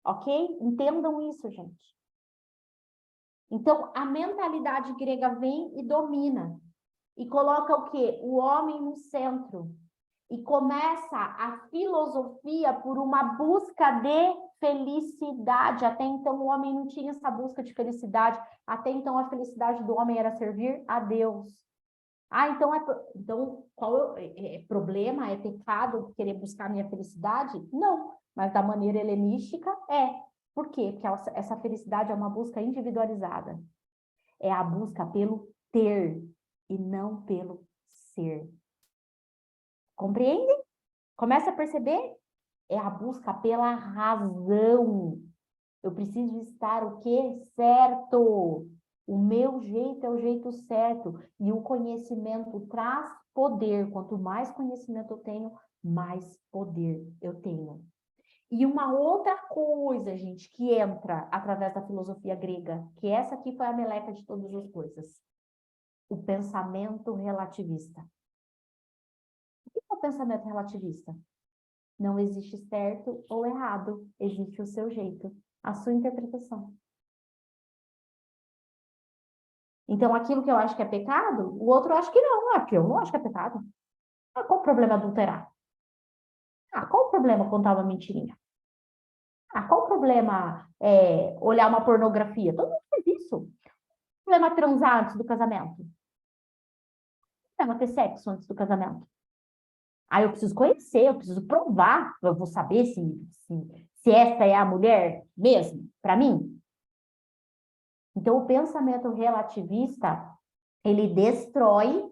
Ok? Entendam isso, gente. Então, a mentalidade grega vem e domina. E coloca o quê? O homem no centro. E começa a filosofia por uma busca de felicidade. Até então, o homem não tinha essa busca de felicidade. Até então, a felicidade do homem era servir a Deus. Ah, então qual é problema? É pecado querer buscar a minha felicidade? Não, mas da maneira helenística é. Por quê? Porque essa felicidade é uma busca individualizada. É a busca pelo ter e não pelo ser. Compreendem? Começa a perceber? É a busca pela razão. Eu preciso estar o quê? Certo. O meu jeito é o jeito certo. E o conhecimento traz poder. Quanto mais conhecimento eu tenho, mais poder eu tenho. E uma outra coisa, gente, que entra através da filosofia grega, que essa aqui foi a meleca de todas as coisas. O pensamento relativista. O que é o pensamento relativista? Não existe certo ou errado. Existe o seu jeito, a sua interpretação. Então, aquilo que eu acho que é pecado, o outro acha que não. Porque eu não acho que é pecado. Qual o problema adulterar? Qual o problema contar uma mentirinha? Qual o problema olhar uma pornografia? Todo mundo faz isso. O problema transar antes do casamento? O problema ter sexo antes do casamento? Eu preciso conhecer, eu preciso provar. Eu vou saber se essa é a mulher mesmo, para mim. Então, o pensamento relativista, ele destrói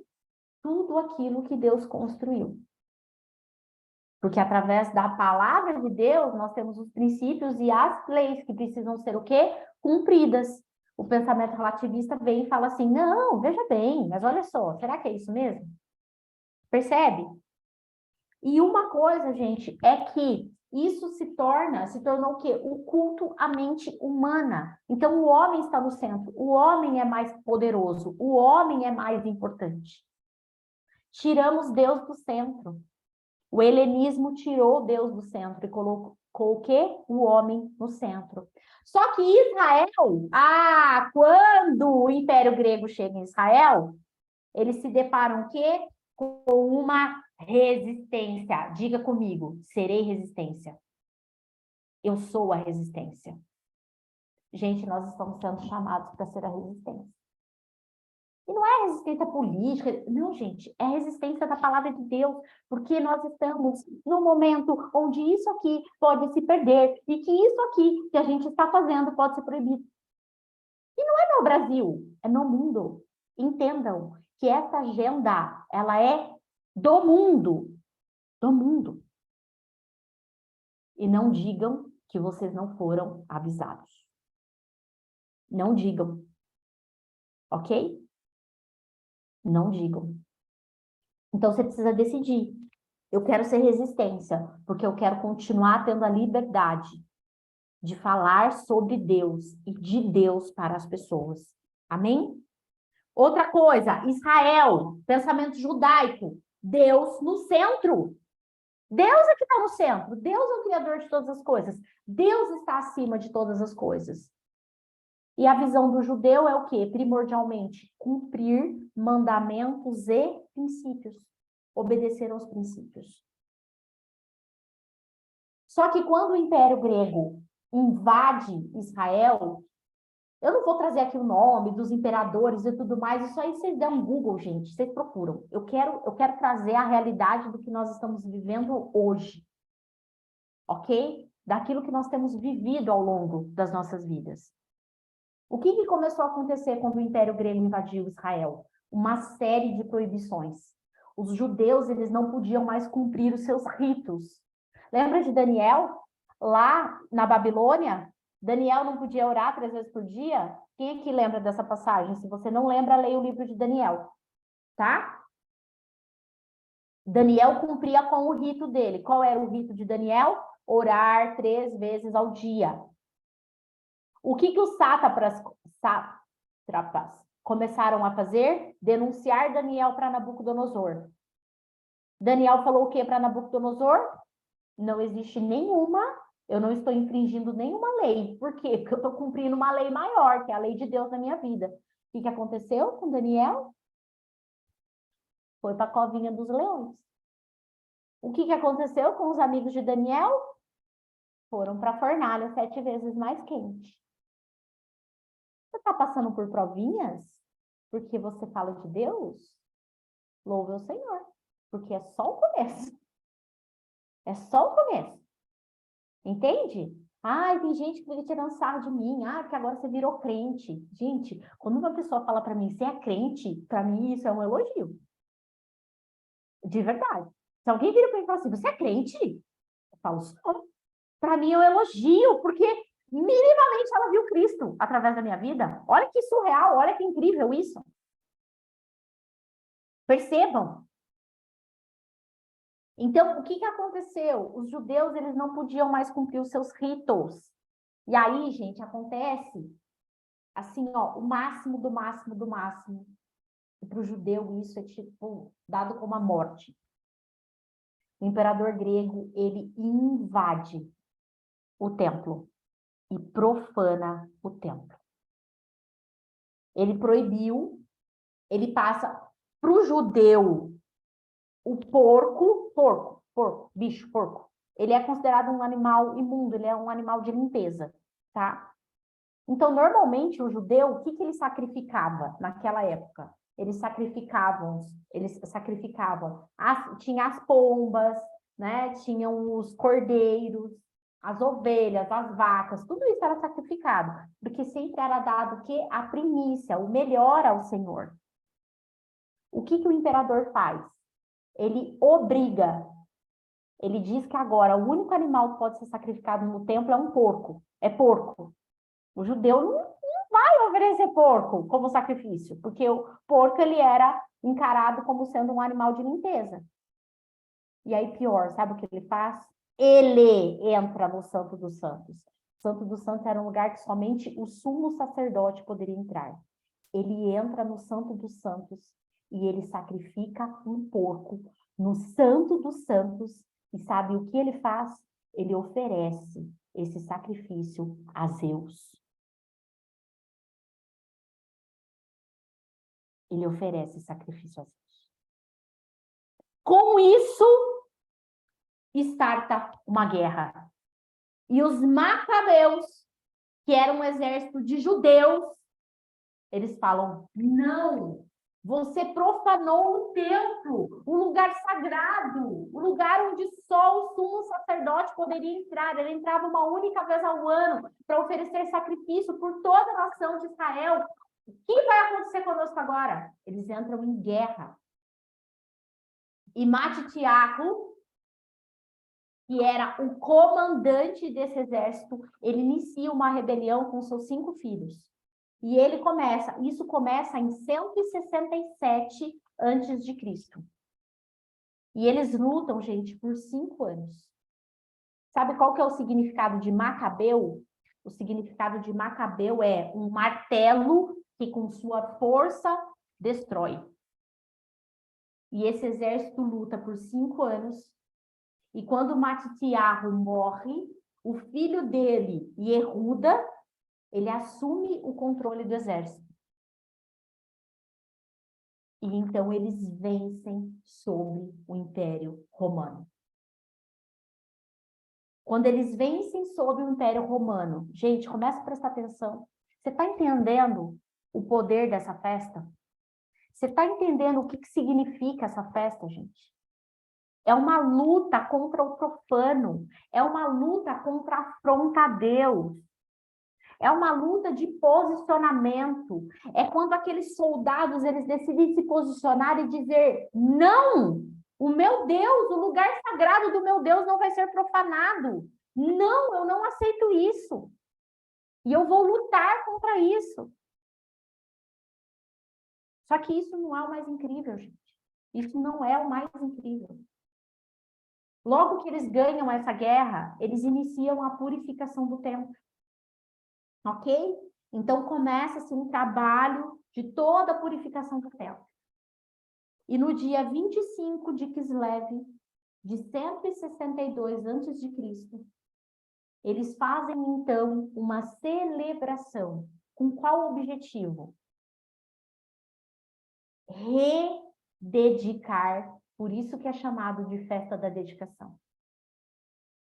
tudo aquilo que Deus construiu. Porque através da palavra de Deus, nós temos os princípios e as leis que precisam ser o quê? Cumpridas. O pensamento relativista vem e fala assim, não, veja bem, mas olha só, será que é isso mesmo? Percebe? E uma coisa, gente, é que isso se tornou o quê? O culto à mente humana. Então, o homem está no centro. O homem é mais poderoso. O homem é mais importante. Tiramos Deus do centro. O helenismo tirou Deus do centro e colocou o quê? O homem no centro. Só que Israel, quando o Império Grego chega em Israel, eles se deparam o quê? Com uma resistência. Diga comigo, serei resistência. Eu sou a resistência. Gente, nós estamos sendo chamados para ser a resistência. E não é resistência política, não, gente, é resistência da palavra de Deus, porque nós estamos num momento onde isso aqui pode se perder e que isso aqui que a gente está fazendo pode ser proibido. E não é no Brasil, é no mundo. Entendam que essa agenda, ela é do mundo. Do mundo. E não digam que vocês não foram avisados. Não digam. Ok? Não digam. Então, você precisa decidir. Eu quero ser resistência, porque eu quero continuar tendo a liberdade de falar sobre Deus e de Deus para as pessoas. Amém? Outra coisa, Israel, pensamento judaico, Deus no centro. Deus é que está no centro. Deus é o criador de todas as coisas. Deus está acima de todas as coisas. E a visão do judeu é o quê? Primordialmente, cumprir mandamentos e princípios. Obedecer aos princípios. Só que quando o Império Grego invade Israel, eu não vou trazer aqui o nome dos imperadores e tudo mais, isso aí vocês dão um Google, gente, vocês procuram. Eu quero trazer a realidade do que nós estamos vivendo hoje. Ok? Daquilo que nós temos vivido ao longo das nossas vidas. O que começou a acontecer quando o Império Grego invadiu Israel? Uma série de proibições. Os judeus, eles não podiam mais cumprir os seus ritos. Lembra de Daniel? Lá na Babilônia, Daniel não podia orar 3 vezes por dia? Quem aqui lembra dessa passagem? Se você não lembra, leia o livro de Daniel. Tá? Daniel cumpria com o rito dele. Qual era o rito de Daniel? Orar 3 vezes ao dia. O que os sátrapas começaram a fazer? Denunciar Daniel para Nabucodonosor. Daniel falou o que para Nabucodonosor? Não existe nenhuma, eu não estou infringindo nenhuma lei. Por quê? Porque eu estou cumprindo uma lei maior, que é a lei de Deus na minha vida. O que aconteceu com Daniel? Foi para a covinha dos leões. O que aconteceu com os amigos de Daniel? Foram para a fornalha 7 vezes mais quente. Você está passando por provinhas? Porque você fala de Deus? Louve o Senhor. Porque é só o começo. É só o começo. Entende? Ai, tem gente que fica tirando sarro de mim. Ah, porque agora você virou crente. Gente, quando uma pessoa fala para mim, você é crente, para mim isso é um elogio. De verdade. Se alguém vira para mim e fala assim, você é crente? Eu falo, sou. Para mim é um elogio, porque minimamente ela viu Cristo através da minha vida. Olha que surreal, olha que incrível isso. Percebam. Então, o que aconteceu? Os judeus, eles não podiam mais cumprir os seus ritos. E aí, gente, acontece assim, ó, o máximo do máximo do máximo. E para o judeu isso é tipo dado como a morte. O imperador grego, ele invade o templo e profana o templo. Ele proibiu, ele passa para o judeu o bicho, porco. Ele é considerado um animal imundo, ele é um animal de limpeza, tá? Então, normalmente, o judeu, o que ele sacrificava naquela época? Eles sacrificavam, tinha as pombas, né? Tinham os cordeiros, as ovelhas, as vacas, tudo isso era sacrificado, porque sempre era dado o quê? A primícia, o melhor ao Senhor. O que o imperador faz? Ele obriga, ele diz que agora o único animal que pode ser sacrificado no templo é um porco, é porco. O judeu não vai oferecer porco como sacrifício, porque o porco ele era encarado como sendo um animal de limpeza. E aí pior, sabe o que ele faz? Ele entra no Santo dos Santos. O Santo dos Santos era um lugar que somente o sumo sacerdote poderia entrar. Ele entra no Santo dos Santos e ele sacrifica um porco no Santo dos Santos. E sabe o que ele faz? Ele oferece esse sacrifício a Zeus. Ele oferece sacrifício a Zeus. Com isso, starta uma guerra. E os macabeus, que eram um exército de judeus, eles falam, não, você profanou o templo, o lugar sagrado, o lugar onde só o sumo sacerdote poderia entrar. Ele entrava uma única vez ao ano para oferecer sacrifício por toda a nação de Israel. O que vai acontecer conosco agora? Eles entram em guerra. E Matitiaco, que era o comandante desse exército, ele inicia uma rebelião com seus 5 filhos. E isso começa em 167 antes de Cristo. E eles lutam, gente, por 5 anos. Sabe qual que é o significado de Macabeu? O significado de Macabeu é um martelo que com sua força destrói. E esse exército luta por 5 anos. E quando Matitiarro morre, o filho dele, Yehuda, ele assume o controle do exército. E então eles vencem sobre o Império Romano. Quando eles vencem sobre o Império Romano, gente, começa a prestar atenção. Você está entendendo o poder dessa festa? Você está entendendo o que significa essa festa, gente? É uma luta contra o profano. É uma luta contra a afronta a Deus. É uma luta de posicionamento. É quando aqueles soldados, eles decidem se posicionar e dizer, não, o meu Deus, o lugar sagrado do meu Deus não vai ser profanado. Não, eu não aceito isso. E eu vou lutar contra isso. Só que isso não é o mais incrível, gente. Isso não é o mais incrível. Logo que eles ganham essa guerra, eles iniciam a purificação do templo. Ok? Então começa-se um trabalho de toda a purificação do templo. E no dia 25 de Kislev, de 162 a.C., eles fazem então uma celebração. Com qual objetivo? Rededicar, por isso que é chamado de festa da dedicação.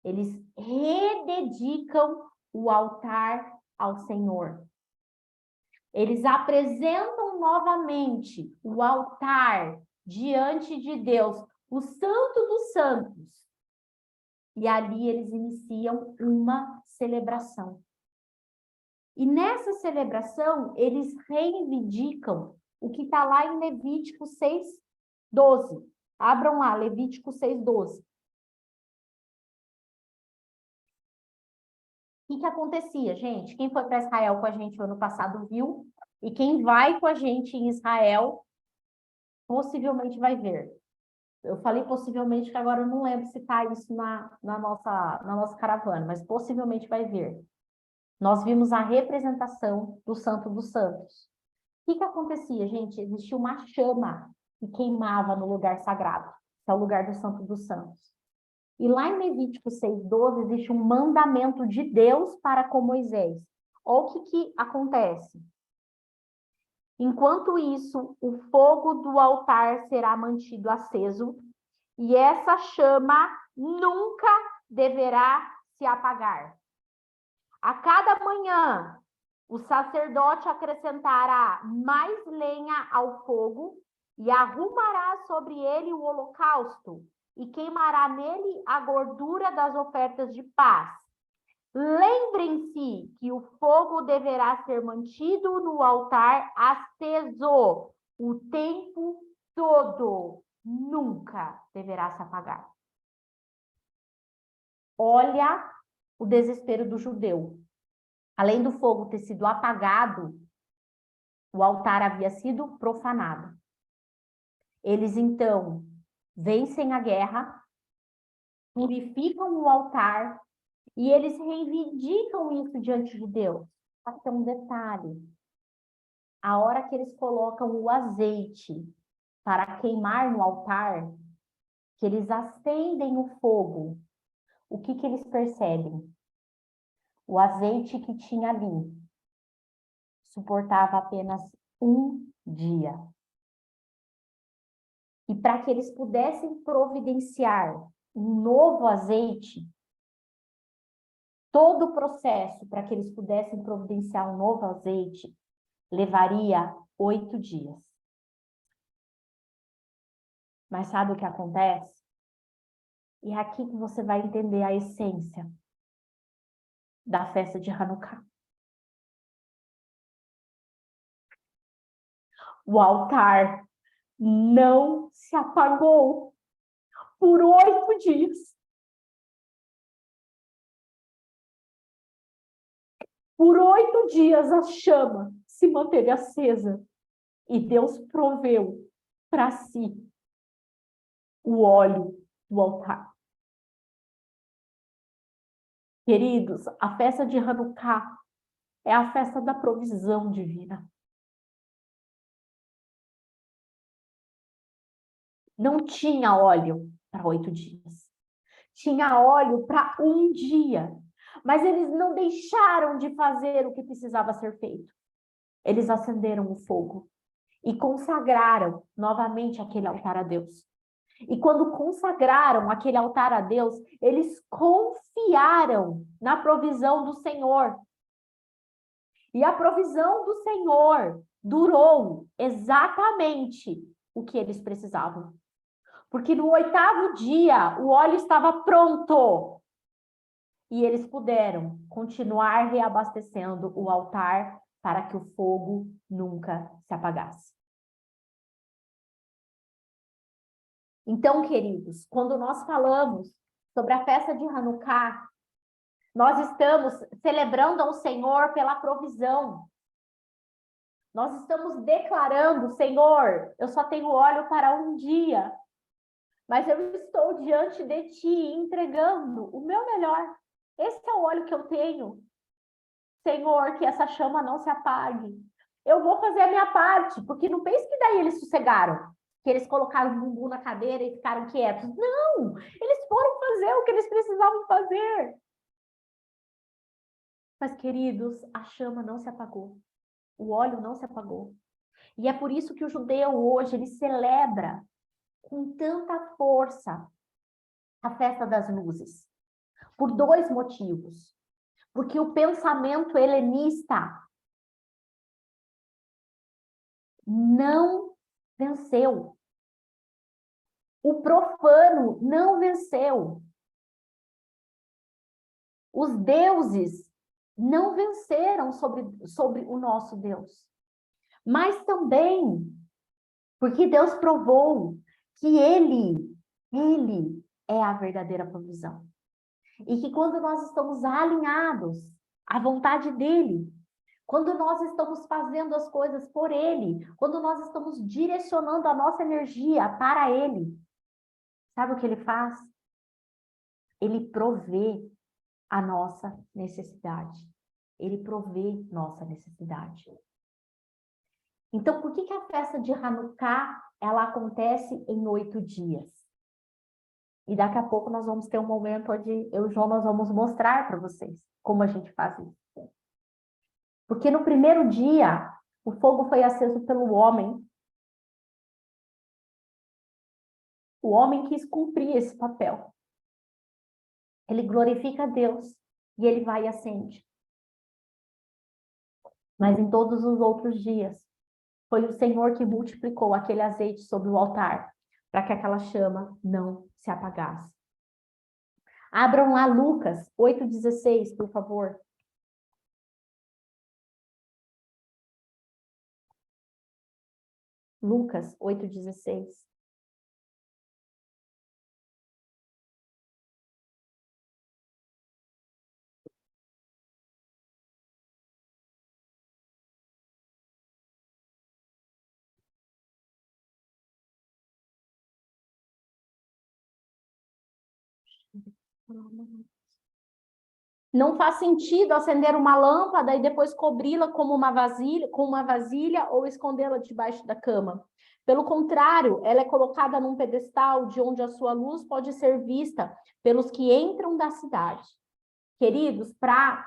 Eles rededicam o altar ao Senhor. Eles apresentam novamente o altar diante de Deus, o Santo dos Santos. E ali eles iniciam uma celebração. E nessa celebração, eles reivindicam o que está lá em Levítico 6:12. Abram lá, Levítico 6:12. O que acontecia, gente? Quem foi para Israel com a gente o ano passado viu, e quem vai com a gente em Israel possivelmente vai ver. Eu falei possivelmente, que agora eu não lembro se está isso na nossa caravana, mas possivelmente vai ver. Nós vimos a representação do Santo dos Santos. O que acontecia, gente? Existia uma chama que queimava no lugar sagrado, que é o lugar do Santo dos Santos. E lá em Levítico 6:12 existe um mandamento de Deus para com Moisés. Olha o que acontece. Enquanto isso, o fogo do altar será mantido aceso, e essa chama nunca deverá se apagar. A cada manhã, o sacerdote acrescentará mais lenha ao fogo e arrumará sobre ele o holocausto e queimará nele a gordura das ofertas de paz. Lembrem-se que o fogo deverá ser mantido no altar aceso o tempo todo. Nunca deverá se apagar. Olha o desespero do judeu. Além do fogo ter sido apagado, o altar havia sido profanado. Eles, então, vencem a guerra, purificam o altar e eles reivindicam isso diante de Deus. Só que tem um detalhe. A hora que eles colocam o azeite para queimar no altar, que eles acendem o fogo, o que eles percebem? O azeite que tinha ali suportava apenas um dia. E para que eles pudessem providenciar um novo azeite, todo o processo para que eles pudessem providenciar um novo azeite levaria 8 dias. Mas sabe o que acontece? E é aqui que você vai entender a essência da festa de Hanukkah. O altar não se apagou por 8 dias. Por 8 dias a chama se manteve acesa e Deus proveu para si o óleo do altar. Queridos, a festa de Hanukkah é a festa da provisão divina. Não tinha óleo para 8 dias. Tinha óleo para um dia. Mas eles não deixaram de fazer o que precisava ser feito. Eles acenderam o fogo e consagraram novamente aquele altar a Deus. E quando consagraram aquele altar a Deus, eles confiaram na provisão do Senhor. E a provisão do Senhor durou exatamente o que eles precisavam. Porque no 8º dia, o óleo estava pronto. E eles puderam continuar reabastecendo o altar para que o fogo nunca se apagasse. Então, queridos, quando nós falamos sobre a festa de Hanukkah, nós estamos celebrando ao Senhor pela provisão. Nós estamos declarando, Senhor, eu só tenho óleo para um dia, mas eu estou diante de Ti entregando o meu melhor. Esse é o óleo que eu tenho. Senhor, que essa chama não se apague. Eu vou fazer a minha parte, porque não pense que daí eles sossegaram, que eles colocaram o bumbum na cadeira e ficaram quietos. Não, eles foram fazer o que eles precisavam fazer. Mas, queridos, a chama não se apagou. O óleo não se apagou. E é por isso que o judeu hoje, ele celebra com tanta força a festa das luzes. Por 2 motivos. Porque o pensamento helenista não venceu. O profano não venceu. Os deuses não venceram sobre o nosso Deus. Mas também porque Deus provou que Ele é a verdadeira provisão. E que quando nós estamos alinhados à vontade dEle, quando nós estamos fazendo as coisas por Ele, quando nós estamos direcionando a nossa energia para Ele, sabe o que Ele faz? Ele provê a nossa necessidade. Ele provê nossa necessidade. Então, por que a festa de Hanukkah, ela acontece em 8 dias? E daqui a pouco nós vamos ter um momento onde eu e o João nós vamos mostrar para vocês como a gente faz isso. Porque no primeiro dia, o fogo foi aceso pelo homem. O homem quis cumprir esse papel. Ele glorifica a Deus e ele vai e acende. Mas em todos os outros dias, foi o Senhor que multiplicou aquele azeite sobre o altar, para que aquela chama não se apagasse. Abram lá Lucas 8,16, por favor. Lucas 8,16. Não faz sentido acender uma lâmpada e depois cobri-la com uma vasilha ou escondê-la debaixo da cama. Pelo contrário, ela é colocada num pedestal de onde a sua luz pode ser vista pelos que entram da cidade. Queridos, para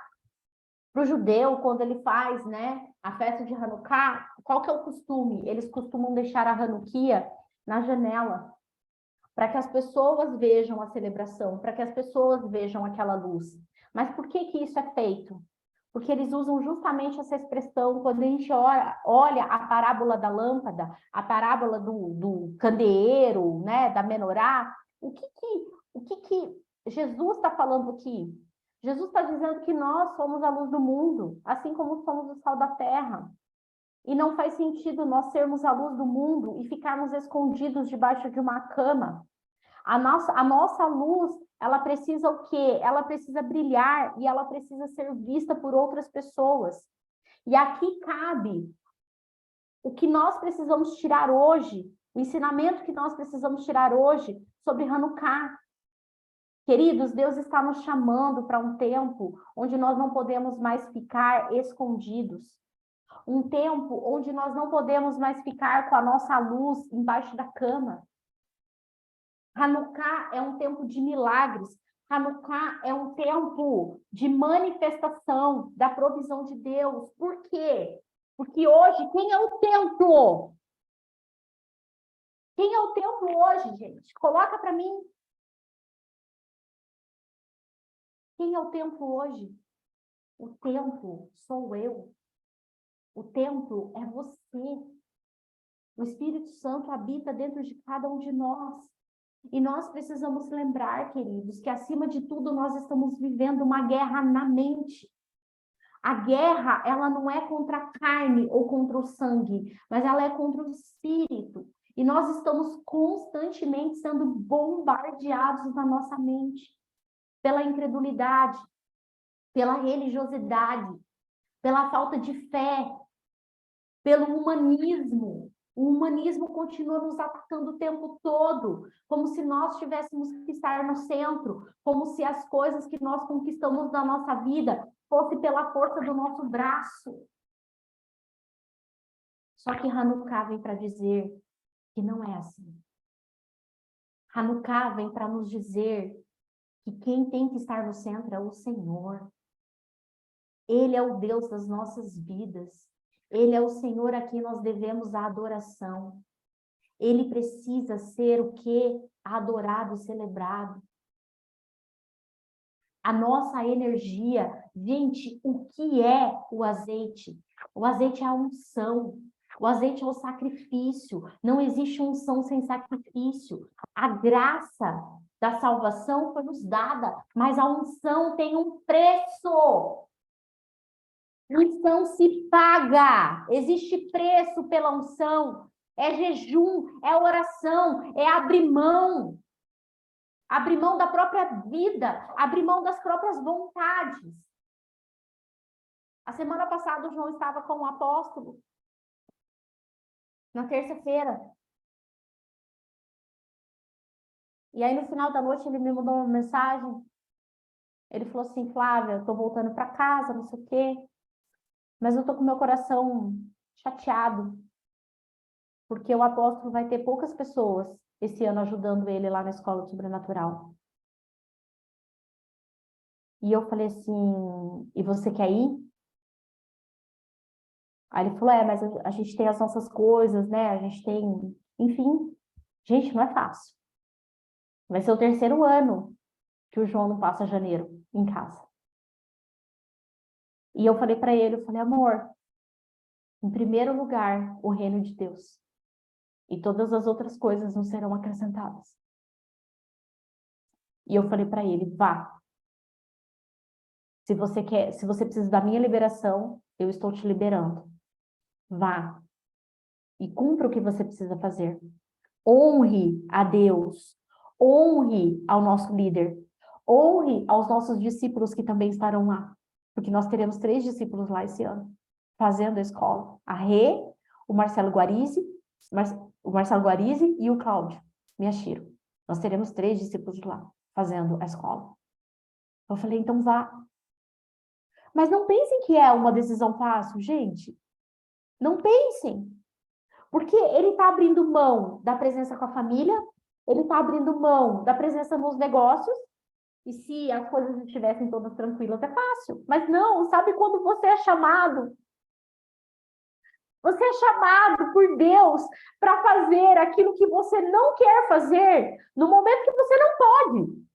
o judeu, quando ele faz, a festa de Hanukkah, qual que é o costume? Eles costumam deixar a Hanukkah na janela, para que as pessoas vejam a celebração, para que as pessoas vejam aquela luz. Mas por que isso é feito? Porque eles usam justamente essa expressão, quando a gente olha a parábola da lâmpada, a parábola do candeeiro, da menorá, o que Jesus está falando aqui? Jesus está dizendo que nós somos a luz do mundo, assim como somos o sal da terra. E não faz sentido nós sermos a luz do mundo e ficarmos escondidos debaixo de uma cama. A nossa luz, ela precisa o quê? Ela precisa brilhar e ela precisa ser vista por outras pessoas. E aqui cabe o que nós precisamos tirar hoje, o ensinamento que nós precisamos tirar hoje sobre Hanukkah. Queridos, Deus está nos chamando para um tempo onde nós não podemos mais ficar escondidos. Um tempo onde nós não podemos mais ficar com a nossa luz embaixo da cama. Hanukkah é um tempo de milagres. Hanukkah é um tempo de manifestação da provisão de Deus. Por quê? Porque hoje, quem é o templo? Quem é o templo hoje, gente? Coloca para mim. Quem é o templo hoje? O templo sou eu. O templo é você. O Espírito Santo habita dentro de cada um de nós. E nós precisamos lembrar, queridos, que acima de tudo nós estamos vivendo uma guerra na mente. A guerra, ela não é contra a carne ou contra o sangue, mas ela é contra o espírito. E nós estamos constantemente sendo bombardeados na nossa mente pela incredulidade, pela religiosidade, pela falta de fé, pelo humanismo. O humanismo continua nos atacando o tempo todo, como se nós tivéssemos que estar no centro, como se as coisas que nós conquistamos na nossa vida fosse pela força do nosso braço. Só que Hanukkah vem para dizer que não é assim. Hanukkah vem para nos dizer que quem tem que estar no centro é o Senhor. Ele é o Deus das nossas vidas. Ele é o Senhor a quem nós devemos a adoração. Ele precisa ser o quê? Adorado, celebrado. A nossa energia, gente, o que é o azeite? O azeite é a unção. O azeite é o sacrifício. Não existe unção sem sacrifício. A graça da salvação foi nos dada, mas a unção tem um preço. Unção se paga. Existe preço pela unção. É jejum, é oração, é abrir mão. Abrir mão da própria vida, abrir mão das próprias vontades. A semana passada o João estava com o apóstolo, na terça-feira. E aí no final da noite ele me mandou uma mensagem. Ele falou assim: Flávia, eu tô voltando para casa, não sei o quê. Mas eu tô com meu coração chateado. Porque o apóstolo vai ter poucas pessoas esse ano ajudando ele lá na escola do sobrenatural. E eu falei assim: e você quer ir? Aí ele falou: mas a gente tem as nossas coisas, né? A gente tem... Enfim, gente, não é fácil. Vai ser o 3º ano que o João não passa janeiro em casa. E eu falei para ele, eu falei: amor, em primeiro lugar, o reino de Deus. E todas as outras coisas não serão acrescentadas. E eu falei para ele: vá. Se você precisa da minha liberação, eu estou te liberando. Vá. E cumpra o que você precisa fazer. Honre a Deus. Honre ao nosso líder. Honre aos nossos discípulos que também estarão lá. Porque nós teremos 3 discípulos lá esse ano, fazendo a escola. A Rê, o Marcelo Guarizi, e o Cláudio Miyashiro. Nós teremos 3 discípulos lá, fazendo a escola. Eu falei: então vá. Mas não pensem que é uma decisão fácil, gente. Não pensem. Porque ele está abrindo mão da presença com a família, ele está abrindo mão da presença nos negócios, e se as coisas estivessem todas tranquilas, é fácil. Mas não, sabe quando você é chamado? Você é chamado por Deus para fazer aquilo que você não quer fazer no momento que você não pode.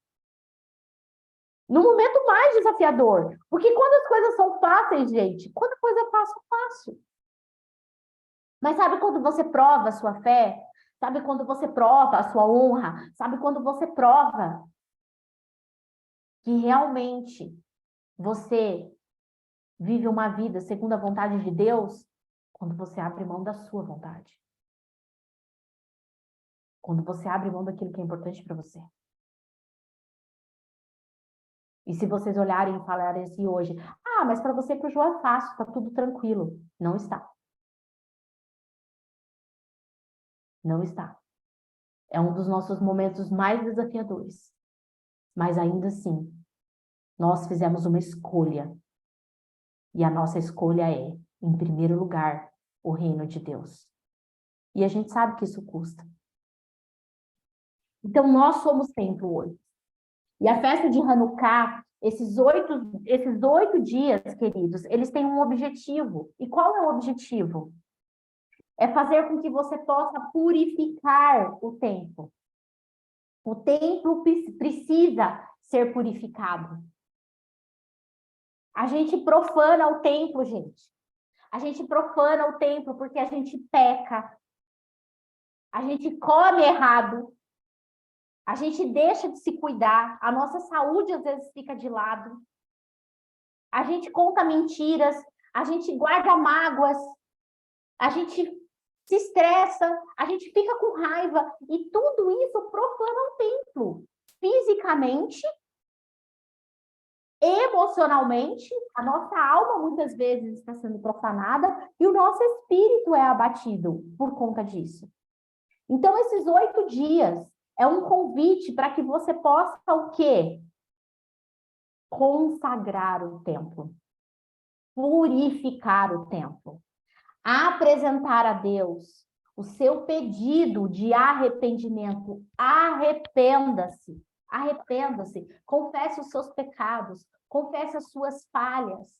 No momento mais desafiador. Porque quando as coisas são fáceis, gente, quando a coisa é fácil, é fácil. Mas sabe quando você prova a sua fé? Sabe quando você prova a sua honra? Sabe quando você prova que realmente você vive uma vida segundo a vontade de Deus? Quando você abre mão da sua vontade. Quando você abre mão daquilo que é importante para você. E se vocês olharem e falarem assim hoje, mas para você e para o João é fácil, está tudo tranquilo. Não está. Não está. É um dos nossos momentos mais desafiadores. Mas ainda assim, nós fizemos uma escolha. E a nossa escolha é, em primeiro lugar, o reino de Deus. E a gente sabe que isso custa. Então, nós somos templo hoje. E a festa de Hanukkah, esses 8 dias, queridos, eles têm um objetivo. E qual é o objetivo? É fazer com que você possa purificar o templo. O templo precisa ser purificado. A gente profana o templo, gente. A gente profana o templo porque a gente peca. A gente come errado. A gente deixa de se cuidar. A nossa saúde, às vezes, fica de lado. A gente conta mentiras. A gente guarda mágoas. A gente se estressa. A gente fica com raiva. E tudo isso profana o templo. Fisicamente, emocionalmente, a nossa alma muitas vezes está sendo profanada e o nosso espírito é abatido por conta disso. Então, esses 8 dias é um convite para que você possa o quê? Consagrar o templo. Purificar o templo. Apresentar a Deus o seu pedido de arrependimento. Arrependa-se. Arrependa-se. Confesse os seus pecados. Confesse as suas falhas.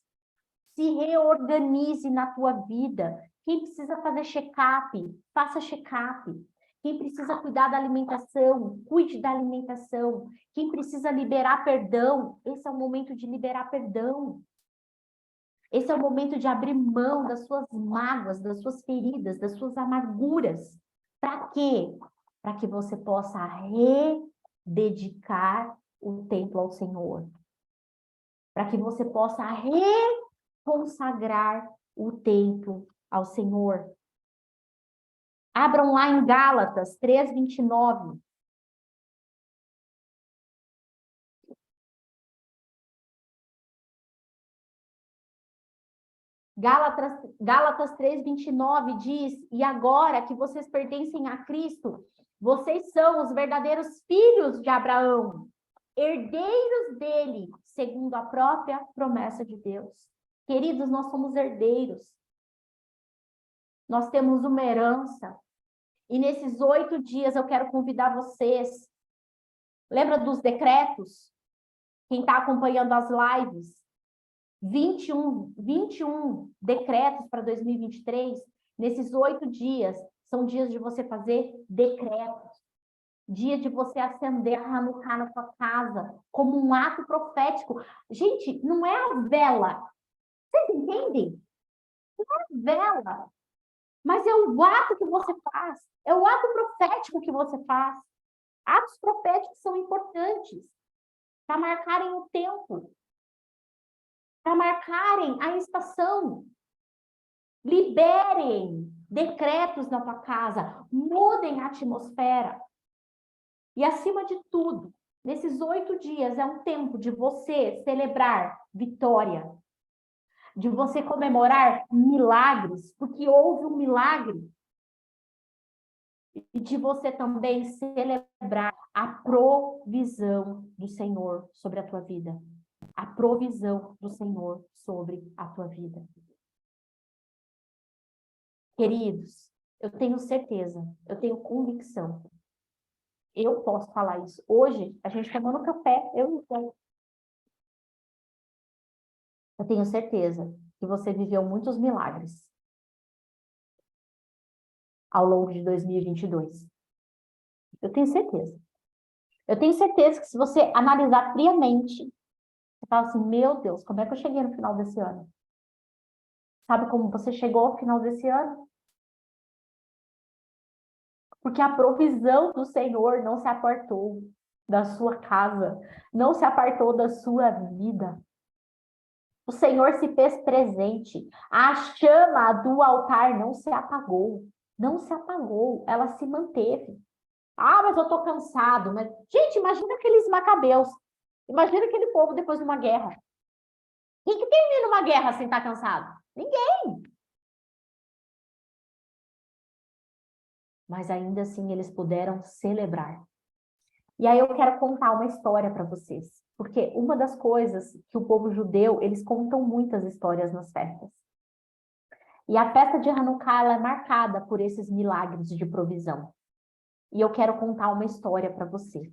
Se reorganize na tua vida. Quem precisa fazer check-up, faça check-up. Quem precisa cuidar da alimentação, cuide da alimentação. Quem precisa liberar perdão, esse é o momento de liberar perdão. Esse é o momento de abrir mão das suas mágoas, das suas feridas, das suas amarguras. Para quê? Para que você possa rededicar o templo ao Senhor. Para que você possa reconsagrar o templo ao Senhor. Abram lá em Gálatas 3:29. Gálatas 3:29 diz: e agora que vocês pertencem a Cristo, vocês são os verdadeiros filhos de Abraão, herdeiros dele, segundo a própria promessa de Deus. Queridos, nós somos herdeiros. Nós temos uma herança. E nesses 8 dias eu quero convidar vocês. Lembra dos decretos? Quem está acompanhando as lives? 21 decretos para 2023. Nesses 8 dias, são dias de você fazer decretos. Dia de você acender a Hanukkah na sua casa, como um ato profético. Gente, não é a vela. Vocês entendem? Não é a vela. Mas é o ato que você faz. É o ato profético que você faz. Atos proféticos são importantes para marcarem o tempo, para marcarem a estação. Liberem decretos na tua casa, mudem a atmosfera. E, acima de tudo, nesses 8 dias é um tempo de você celebrar vitória, de você comemorar milagres, porque houve um milagre, e de você também celebrar a provisão do Senhor sobre a tua vida. A provisão do Senhor sobre a tua vida. Queridos, eu tenho certeza, eu tenho convicção. Eu posso falar isso. Hoje, a gente tomando café, eu e o Zé. Eu tenho certeza que você viveu muitos milagres ao longo de 2022. Eu tenho certeza. Eu tenho certeza que se você analisar friamente, você fala assim, meu Deus, como é que eu cheguei no final desse ano? Sabe como você chegou ao final desse ano? Porque a provisão do Senhor não se apartou da sua casa, não se apartou da sua vida. O Senhor se fez presente. A chama do altar não se apagou. Não se apagou, ela se manteve. Mas eu tô cansado. Mas, gente, imagina aqueles macabeus. Imagina aquele povo depois de uma guerra. Quem que termina uma guerra sem estar cansado? Ninguém. Mas ainda assim eles puderam celebrar. E aí eu quero contar uma história para vocês. Porque uma das coisas que o povo judeu, eles contam muitas histórias nas festas. E a festa de Hanukkah, ela é marcada por esses milagres de provisão. E eu quero contar uma história para vocês.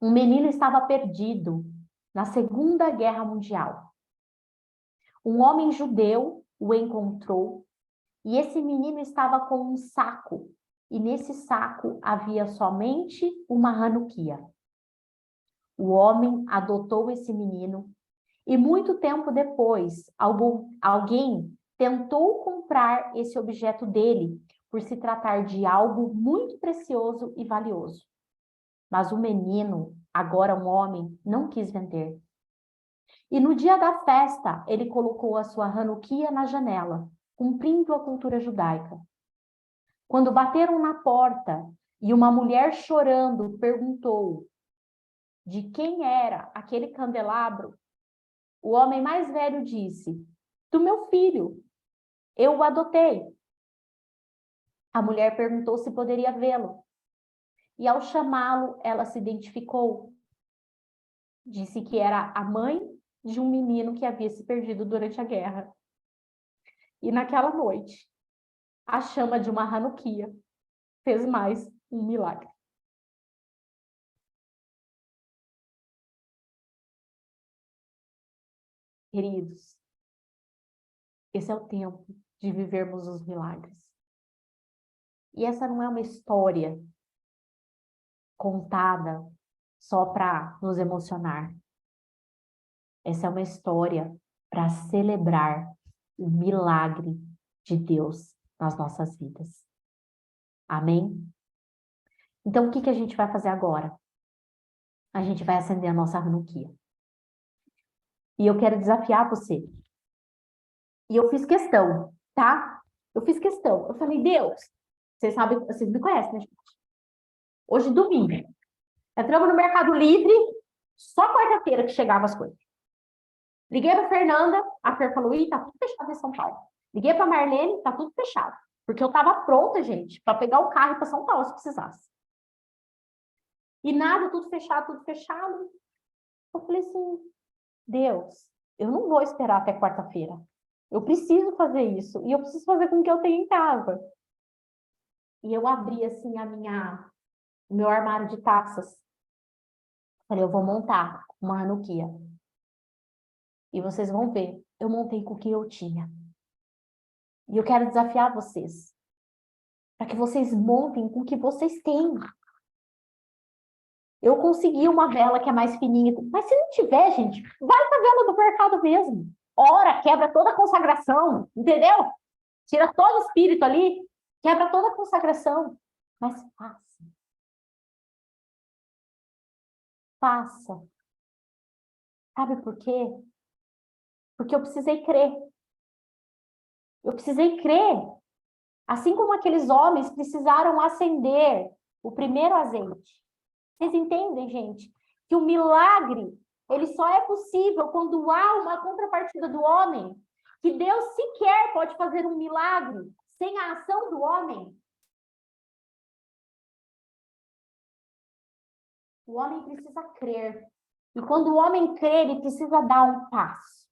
Um menino estava perdido na Segunda Guerra Mundial. Um homem judeu o encontrou e esse menino estava com um saco. E nesse saco havia somente uma Hanukkah. O homem adotou esse menino e muito tempo depois, alguém tentou comprar esse objeto dele por se tratar de algo muito precioso e valioso. Mas o menino, agora um homem, não quis vender. E no dia da festa, ele colocou a sua Hanukkah na janela, cumprindo a cultura judaica. Quando bateram na porta e uma mulher chorando perguntou de quem era aquele candelabro, o homem mais velho disse: do meu filho, eu o adotei. A mulher perguntou se poderia vê-lo. E ao chamá-lo, ela se identificou. Disse que era a mãe de um menino que havia se perdido durante a guerra. E naquela noite, a chama de uma Hanukkah fez mais um milagre. Queridos, esse é o tempo de vivermos os milagres. E essa não é uma história contada só para nos emocionar. Essa é uma história para celebrar o milagre de Deus nas nossas vidas. Amém? Então, o que a gente vai fazer agora? A gente vai acender a nossa Hanukkah. E eu quero desafiar você. E eu fiz questão, tá? Eu fiz questão. Eu falei, Deus, vocês sabem, vocês me conhecem, né, gente? Hoje, domingo. Entramos no Mercado Livre, só quarta-feira que chegavam as coisas. Liguei para a Fernanda, a Fer falou, ih, tá tudo fechado em São Paulo. Liguei para a Marlene, tá tudo fechado. Porque eu tava pronta, gente, para pegar o carro e ir para São Paulo, se precisasse. E nada, tudo fechado, tudo fechado. Eu falei assim, Deus, eu não vou esperar até quarta-feira. Eu preciso fazer isso. E eu preciso fazer com o que eu tenho em casa. E eu abri, assim, o meu armário de taças. Falei, eu vou montar uma Hanukkah. E vocês vão ver, eu montei com o que eu tinha. E eu quero desafiar vocês. Para que vocês montem com o que vocês têm. Eu consegui uma vela que é mais fininha. Mas se não tiver, gente, vai pra vela do mercado mesmo. Ora, quebra toda a consagração, entendeu? Tira todo o espírito ali, quebra toda a consagração. Mas faça. Faça. Sabe por quê? Porque eu precisei crer. Eu precisei crer. Assim como aqueles homens precisaram acender o primeiro azeite. Vocês entendem, gente? Que o milagre, ele só é possível quando há uma contrapartida do homem. Que Deus sequer pode fazer um milagre sem a ação do homem. O homem precisa crer. E quando o homem crê, ele precisa dar um passo.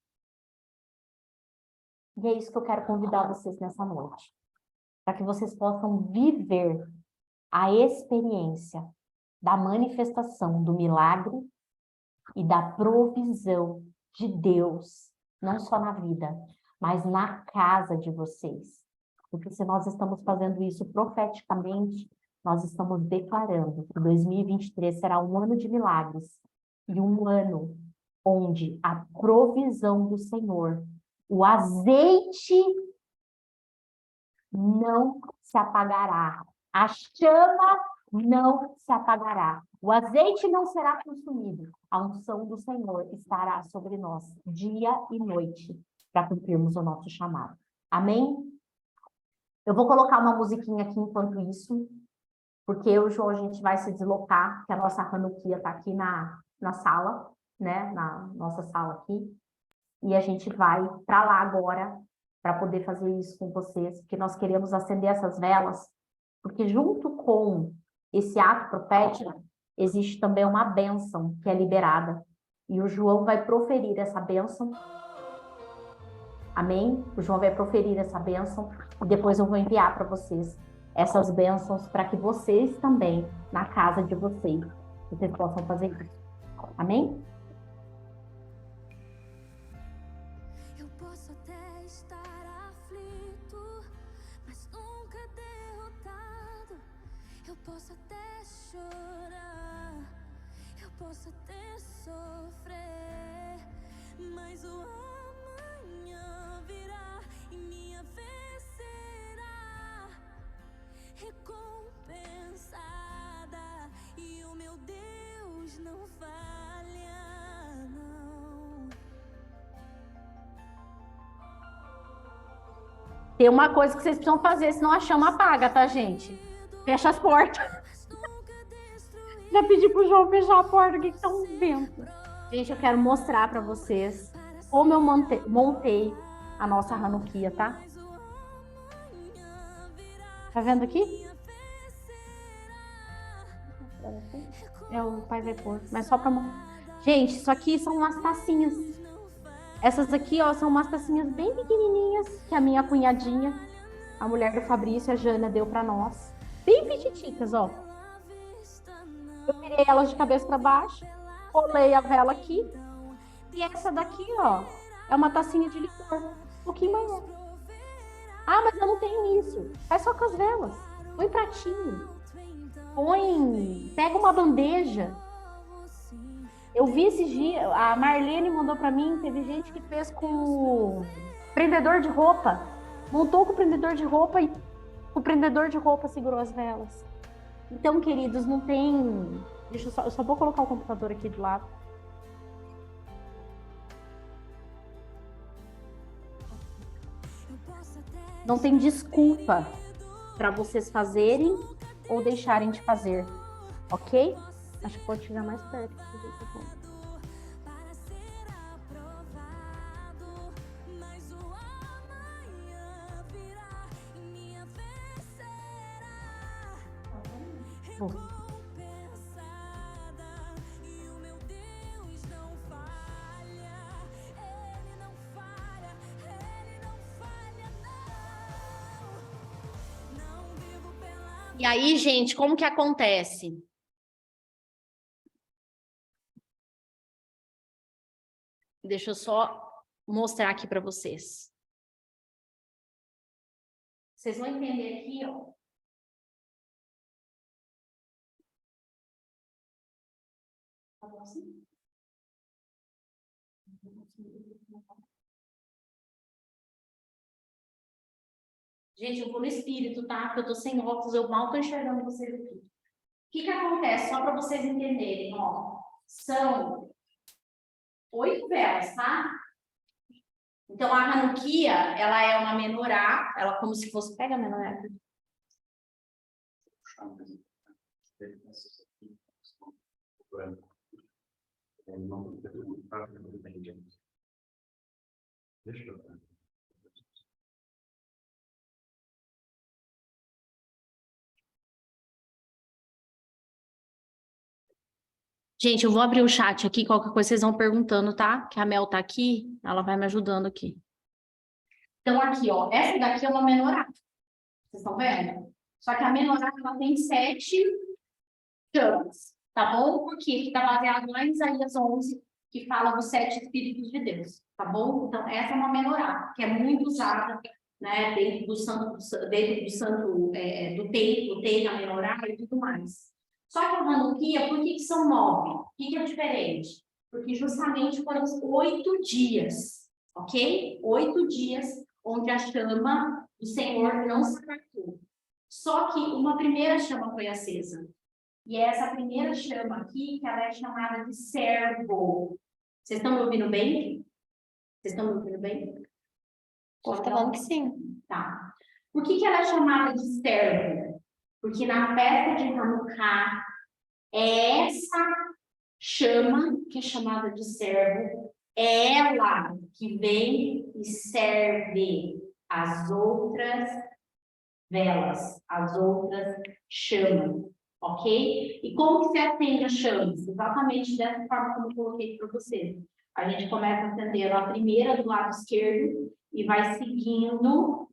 E é isso que eu quero convidar vocês nessa noite. Para que vocês possam viver a experiência da manifestação do milagre e da provisão de Deus, não só na vida, mas na casa de vocês. Porque se nós estamos fazendo isso profeticamente, nós estamos declarando que 2023 será um ano de milagres e um ano onde a provisão do Senhor, o azeite não se apagará, a chama não se apagará, o azeite não será consumido, a unção do Senhor estará sobre nós dia e noite para cumprirmos o nosso chamado. Amém? Eu vou colocar uma musiquinha aqui enquanto isso, porque hoje a gente vai se deslocar, que a nossa Hanukkah está aqui na na sala, né? Na nossa sala aqui. E a gente vai para lá agora para poder fazer isso com vocês, porque nós queremos acender essas velas, porque junto com esse ato profético, existe também uma bênção que é liberada. E o João vai proferir essa bênção. Amém? O João vai proferir essa bênção e depois eu vou enviar para vocês essas bênçãos para que vocês também, na casa de vocês possam fazer isso. Amém? Eu posso até estar aflito, mas nunca derrotado. Eu posso até chorar, eu posso até sofrer, mas o amanhã virá e minha vez será recompensada. E o meu Deus não falha, não. Tem uma coisa que vocês precisam fazer, senão a chama apaga, tá, gente? Fecha as portas. Já pedi pro João fechar a porta, o que tá um vento. Gente, eu quero mostrar pra vocês como eu montei a nossa Hanukkah, tá? Tá vendo aqui? O pai vai pôr, mas só pra... Gente, isso aqui são umas tacinhas. Essas aqui, ó, são umas tacinhas bem pequenininhas que a minha cunhadinha, a mulher do Fabrício, a Jana, deu pra nós. Bem petiticas, ó. Eu virei elas de cabeça pra baixo, colei a vela aqui. E essa daqui, ó, é uma tacinha de licor, um pouquinho maior. Ah, mas eu não tenho isso. Faz só com as velas. Põe pratinho. Pega uma bandeja. Eu vi esses dias, a Marlene mandou pra mim, teve gente que fez com o prendedor de roupa. Montou com o prendedor de roupa e o prendedor de roupa segurou as velas. Então, queridos, não tem... eu só vou colocar o computador aqui do lado. Não tem desculpa para vocês fazerem ou deixarem de fazer, ok? Acho que pode chegar mais perto. E aí, gente, como que acontece? Deixa eu só mostrar aqui para vocês. Vocês vão entender aqui, ó. Tá bom assim? Gente, eu vou no espírito, tá? Porque eu tô sem óculos, eu mal tô enxergando vocês aqui. O que acontece? Só para vocês entenderem, ó. São 8 velas, tá? Então, a Hanukkah, ela é uma menorá, ela como se fosse... Pega a menorá. Deixa eu ver. Gente, eu vou abrir o chat aqui, qualquer coisa vocês vão perguntando, tá? Que a Mel tá aqui, ela vai me ajudando aqui. Então, aqui, ó, essa daqui é uma menorá. Vocês estão vendo? Só que a menorá, ela tem 7 chamas, tá bom? Por quê? Porque tá baseado lá em Isaías 11, que fala dos 7 Espíritos de Deus, tá bom? Então, essa é uma menorá, que é muito usada, né, dentro do santo, do templo, tem a menorá e tudo mais. Só que a Hanukkah, por que são 9? O que é diferente? Porque justamente foram 8 dias, ok? 8 dias onde a chama do Senhor não se apatou. Só que uma primeira chama foi acesa. E é essa primeira chama aqui, que ela é chamada de servo. Vocês estão me ouvindo bem? Vocês estão me ouvindo bem? Estou falando que sim. Tá. Por que ela é chamada de servo? Porque na festa de Hanukkah, é essa chama, que é chamada de servo, é ela que vem e serve as outras velas, as outras chamas, ok? E como que se acende as chamas? Exatamente dessa forma como eu coloquei para vocês. A gente começa acendendo a primeira do lado esquerdo e vai seguindo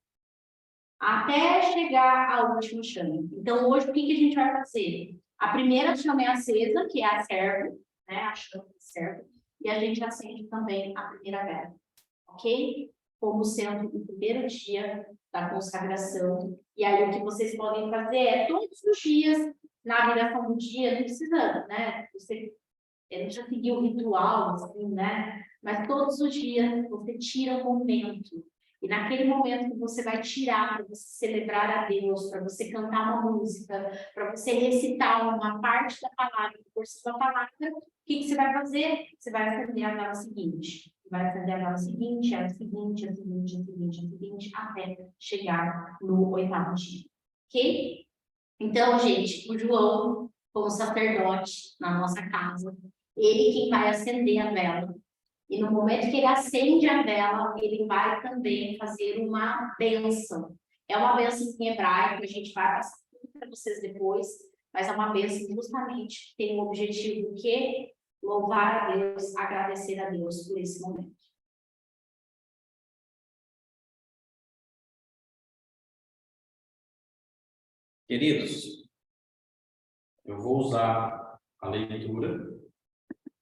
até chegar à última chama. Então, hoje, o que que a gente vai fazer? A primeira chama é acesa, que é a servo, né? A chama do servo. E a gente acende também a primeira vela, ok? Como sendo o primeiro dia da consagração. E aí, o que vocês podem fazer é, todos os dias, na viração do dia, não precisa, né? Você já seguiu o ritual, assim, né? Mas todos os dias, você tira um momento. E naquele momento que você vai tirar para você celebrar a Deus, para você cantar uma música, para você recitar uma parte da palavra, da palavra, o que você vai fazer? Você vai acender a vela seguinte. Vai acender a vela seguinte, a seguinte, a seguinte, a seguinte, a seguinte, até chegar no 8º dia. Ok? Então, gente, o João, como sacerdote na nossa casa, ele quem vai acender a vela. E no momento que ele acende a vela, ele vai também fazer uma bênção. É uma bênção em hebraico, a gente vai passar para vocês depois, mas é uma bênção justamente que tem o objetivo que louvar a Deus, agradecer a Deus por esse momento. Queridos, eu vou usar a leitura,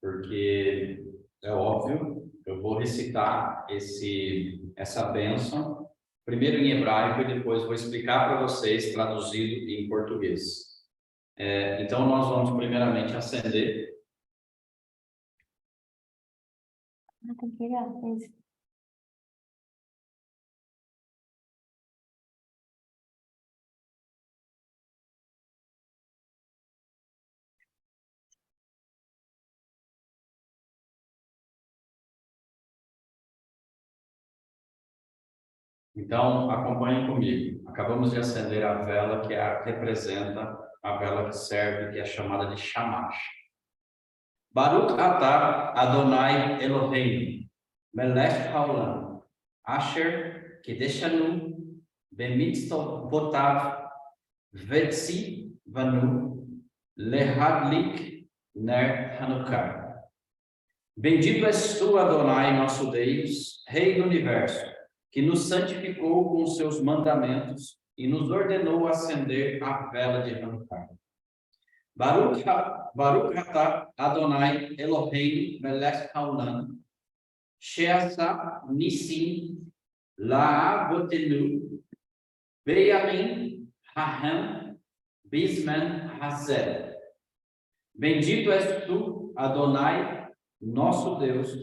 porque é óbvio, eu vou recitar essa bênção, primeiro em hebraico e depois vou explicar para vocês, traduzido em português. Então, nós vamos primeiramente acender. Tem que pegar esse. Então, acompanhem comigo. Acabamos de acender a vela que representa a vela que serve, que é chamada de Shamash. Baruch atah Adonai Eloheinu, melech haolam, asher kideshanu bemitzvotav vetzivanu lehadlik ner Hanukkah. Bendito és tu, Adonai, nosso Deus, Rei do Universo, que nos santificou com os seus mandamentos e nos ordenou acender a vela de Hanukkah. Baruch atah Adonai Eloheinu melech haolam, she'asa nisim la'avotenu beyamim ha'hem bizman hazeh. Bendito és tu, Adonai, nosso Deus,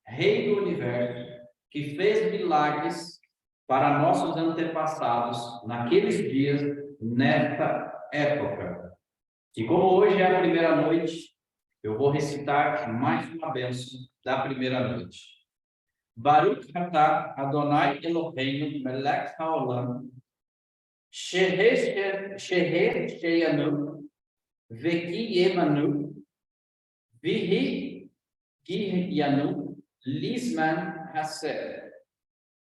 Rei do Universo, que fez milagres para nossos antepassados naqueles dias, nesta época. E como hoje é a primeira noite, eu vou recitar mais uma bênção da primeira noite. Baruch atah Adonai Eloheinu melech haolam, sheher sheyanu, veki yemanu, vihi gihyanu, lisman haser.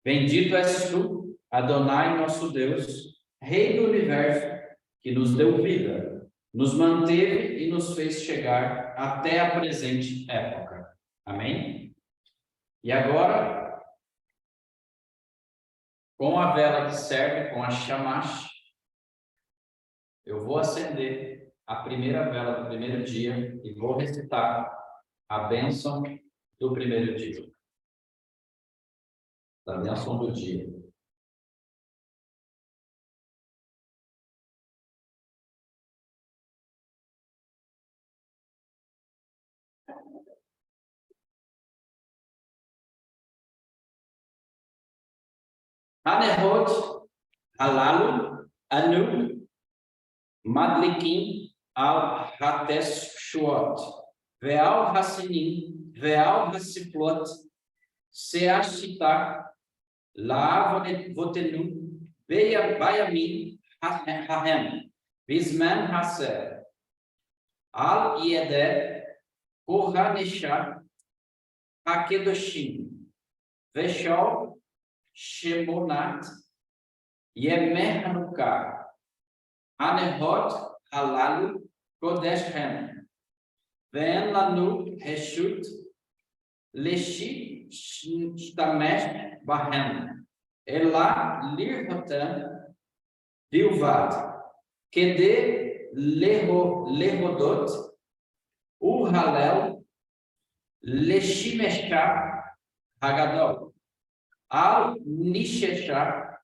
Bendito és tu, Adonai, nosso Deus, Rei do Universo, que nos deu vida, nos manteve e nos fez chegar até a presente época. Amém? E agora, com a vela que serve, com a Shamash, eu vou acender a primeira vela do primeiro dia e vou recitar a bênção do primeiro dia. Da bênção do dia. Hanerot halalu anu madlikin al hateshuot veal hasinim veal hasiplot seashita la votenu bayamin hahem bisman haser al yeder Kohanesha, Hakedoshim, Veshol, Shemonat, Yemer Hanukkah, Anehot, Halalu, Kodeshem, Ven Lanu, Reshut, Leshi, Shtamesh, Bahem, Ela, Lirhotan, Bilvad, Kede, Lehodot, Uhalel, Leshimeshá, Hagadol, Al Nisheshá,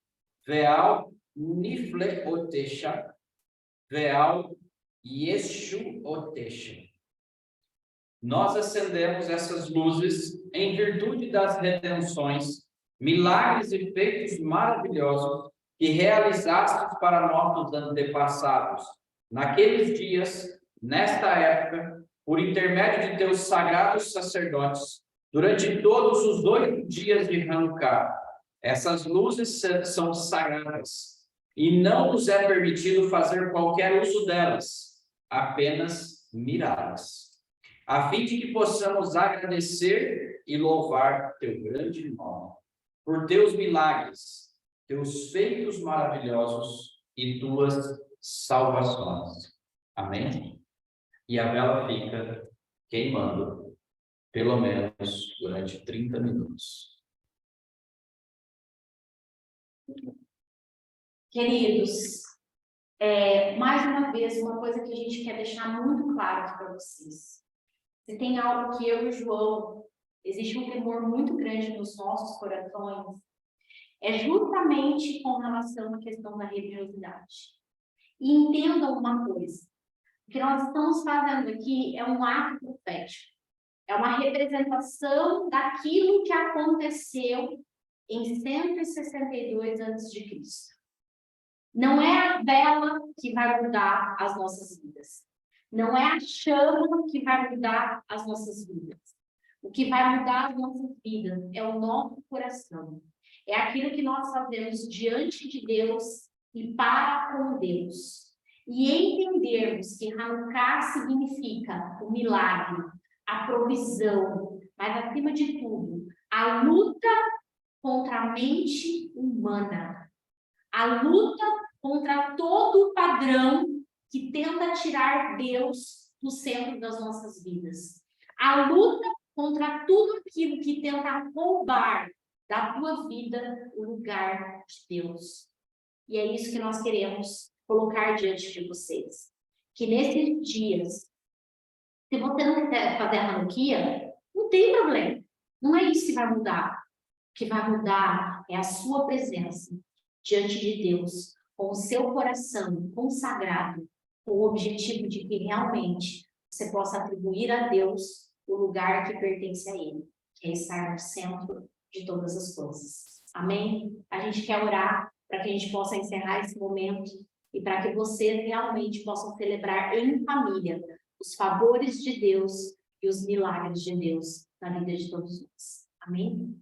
Veal Nifleotesha, Veal Yeshuotesha. Nós acendemos essas luzes em virtude das redenções, milagres e feitos maravilhosos que realizastes para nossos antepassados, naqueles dias, nesta época, por intermédio de teus sagrados sacerdotes, durante todos os 8 dias de Hanukkah. Essas luzes são sagradas e não nos é permitido fazer qualquer uso delas, apenas mirá-las, a fim de que possamos agradecer e louvar teu grande nome, por teus milagres, teus feitos maravilhosos e tuas salvações. Amém? E a vela fica queimando, pelo menos durante 30 minutos. Queridos, mais uma vez, uma coisa que a gente quer deixar muito claro aqui para vocês. Se tem algo que eu e o João, existe um temor muito grande nos nossos corações, é justamente com relação à questão da religiosidade. E entendam uma coisa, o que nós estamos fazendo aqui é um ato profético, é uma representação daquilo que aconteceu em 162 a.C. Não é a vela que vai mudar as nossas vidas. Não é a chama que vai mudar as nossas vidas. O que vai mudar as nossas vidas é o nosso coração. É aquilo que nós fazemos diante de Deus e para com Deus. E entendermos que Hanukkah significa o milagre, a provisão, mas acima de tudo, a luta contra a mente humana. A luta contra todo padrão que tenta tirar Deus do centro das nossas vidas. A luta contra tudo aquilo que tenta roubar da tua vida o lugar de Deus. E é isso que nós queremos colocar diante de vocês. Que nesses dias, se você não quiser fazer a Hanukkah, não tem problema. Não é isso que vai mudar. O que vai mudar é a sua presença diante de Deus, com o seu coração consagrado, com o objetivo de que realmente você possa atribuir a Deus o lugar que pertence a Ele, que é estar no centro de todas as coisas. Amém? A gente quer orar para que a gente possa encerrar esse momento e para que vocês realmente possam celebrar em família os favores de Deus e os milagres de Deus na vida de todos nós. Amém?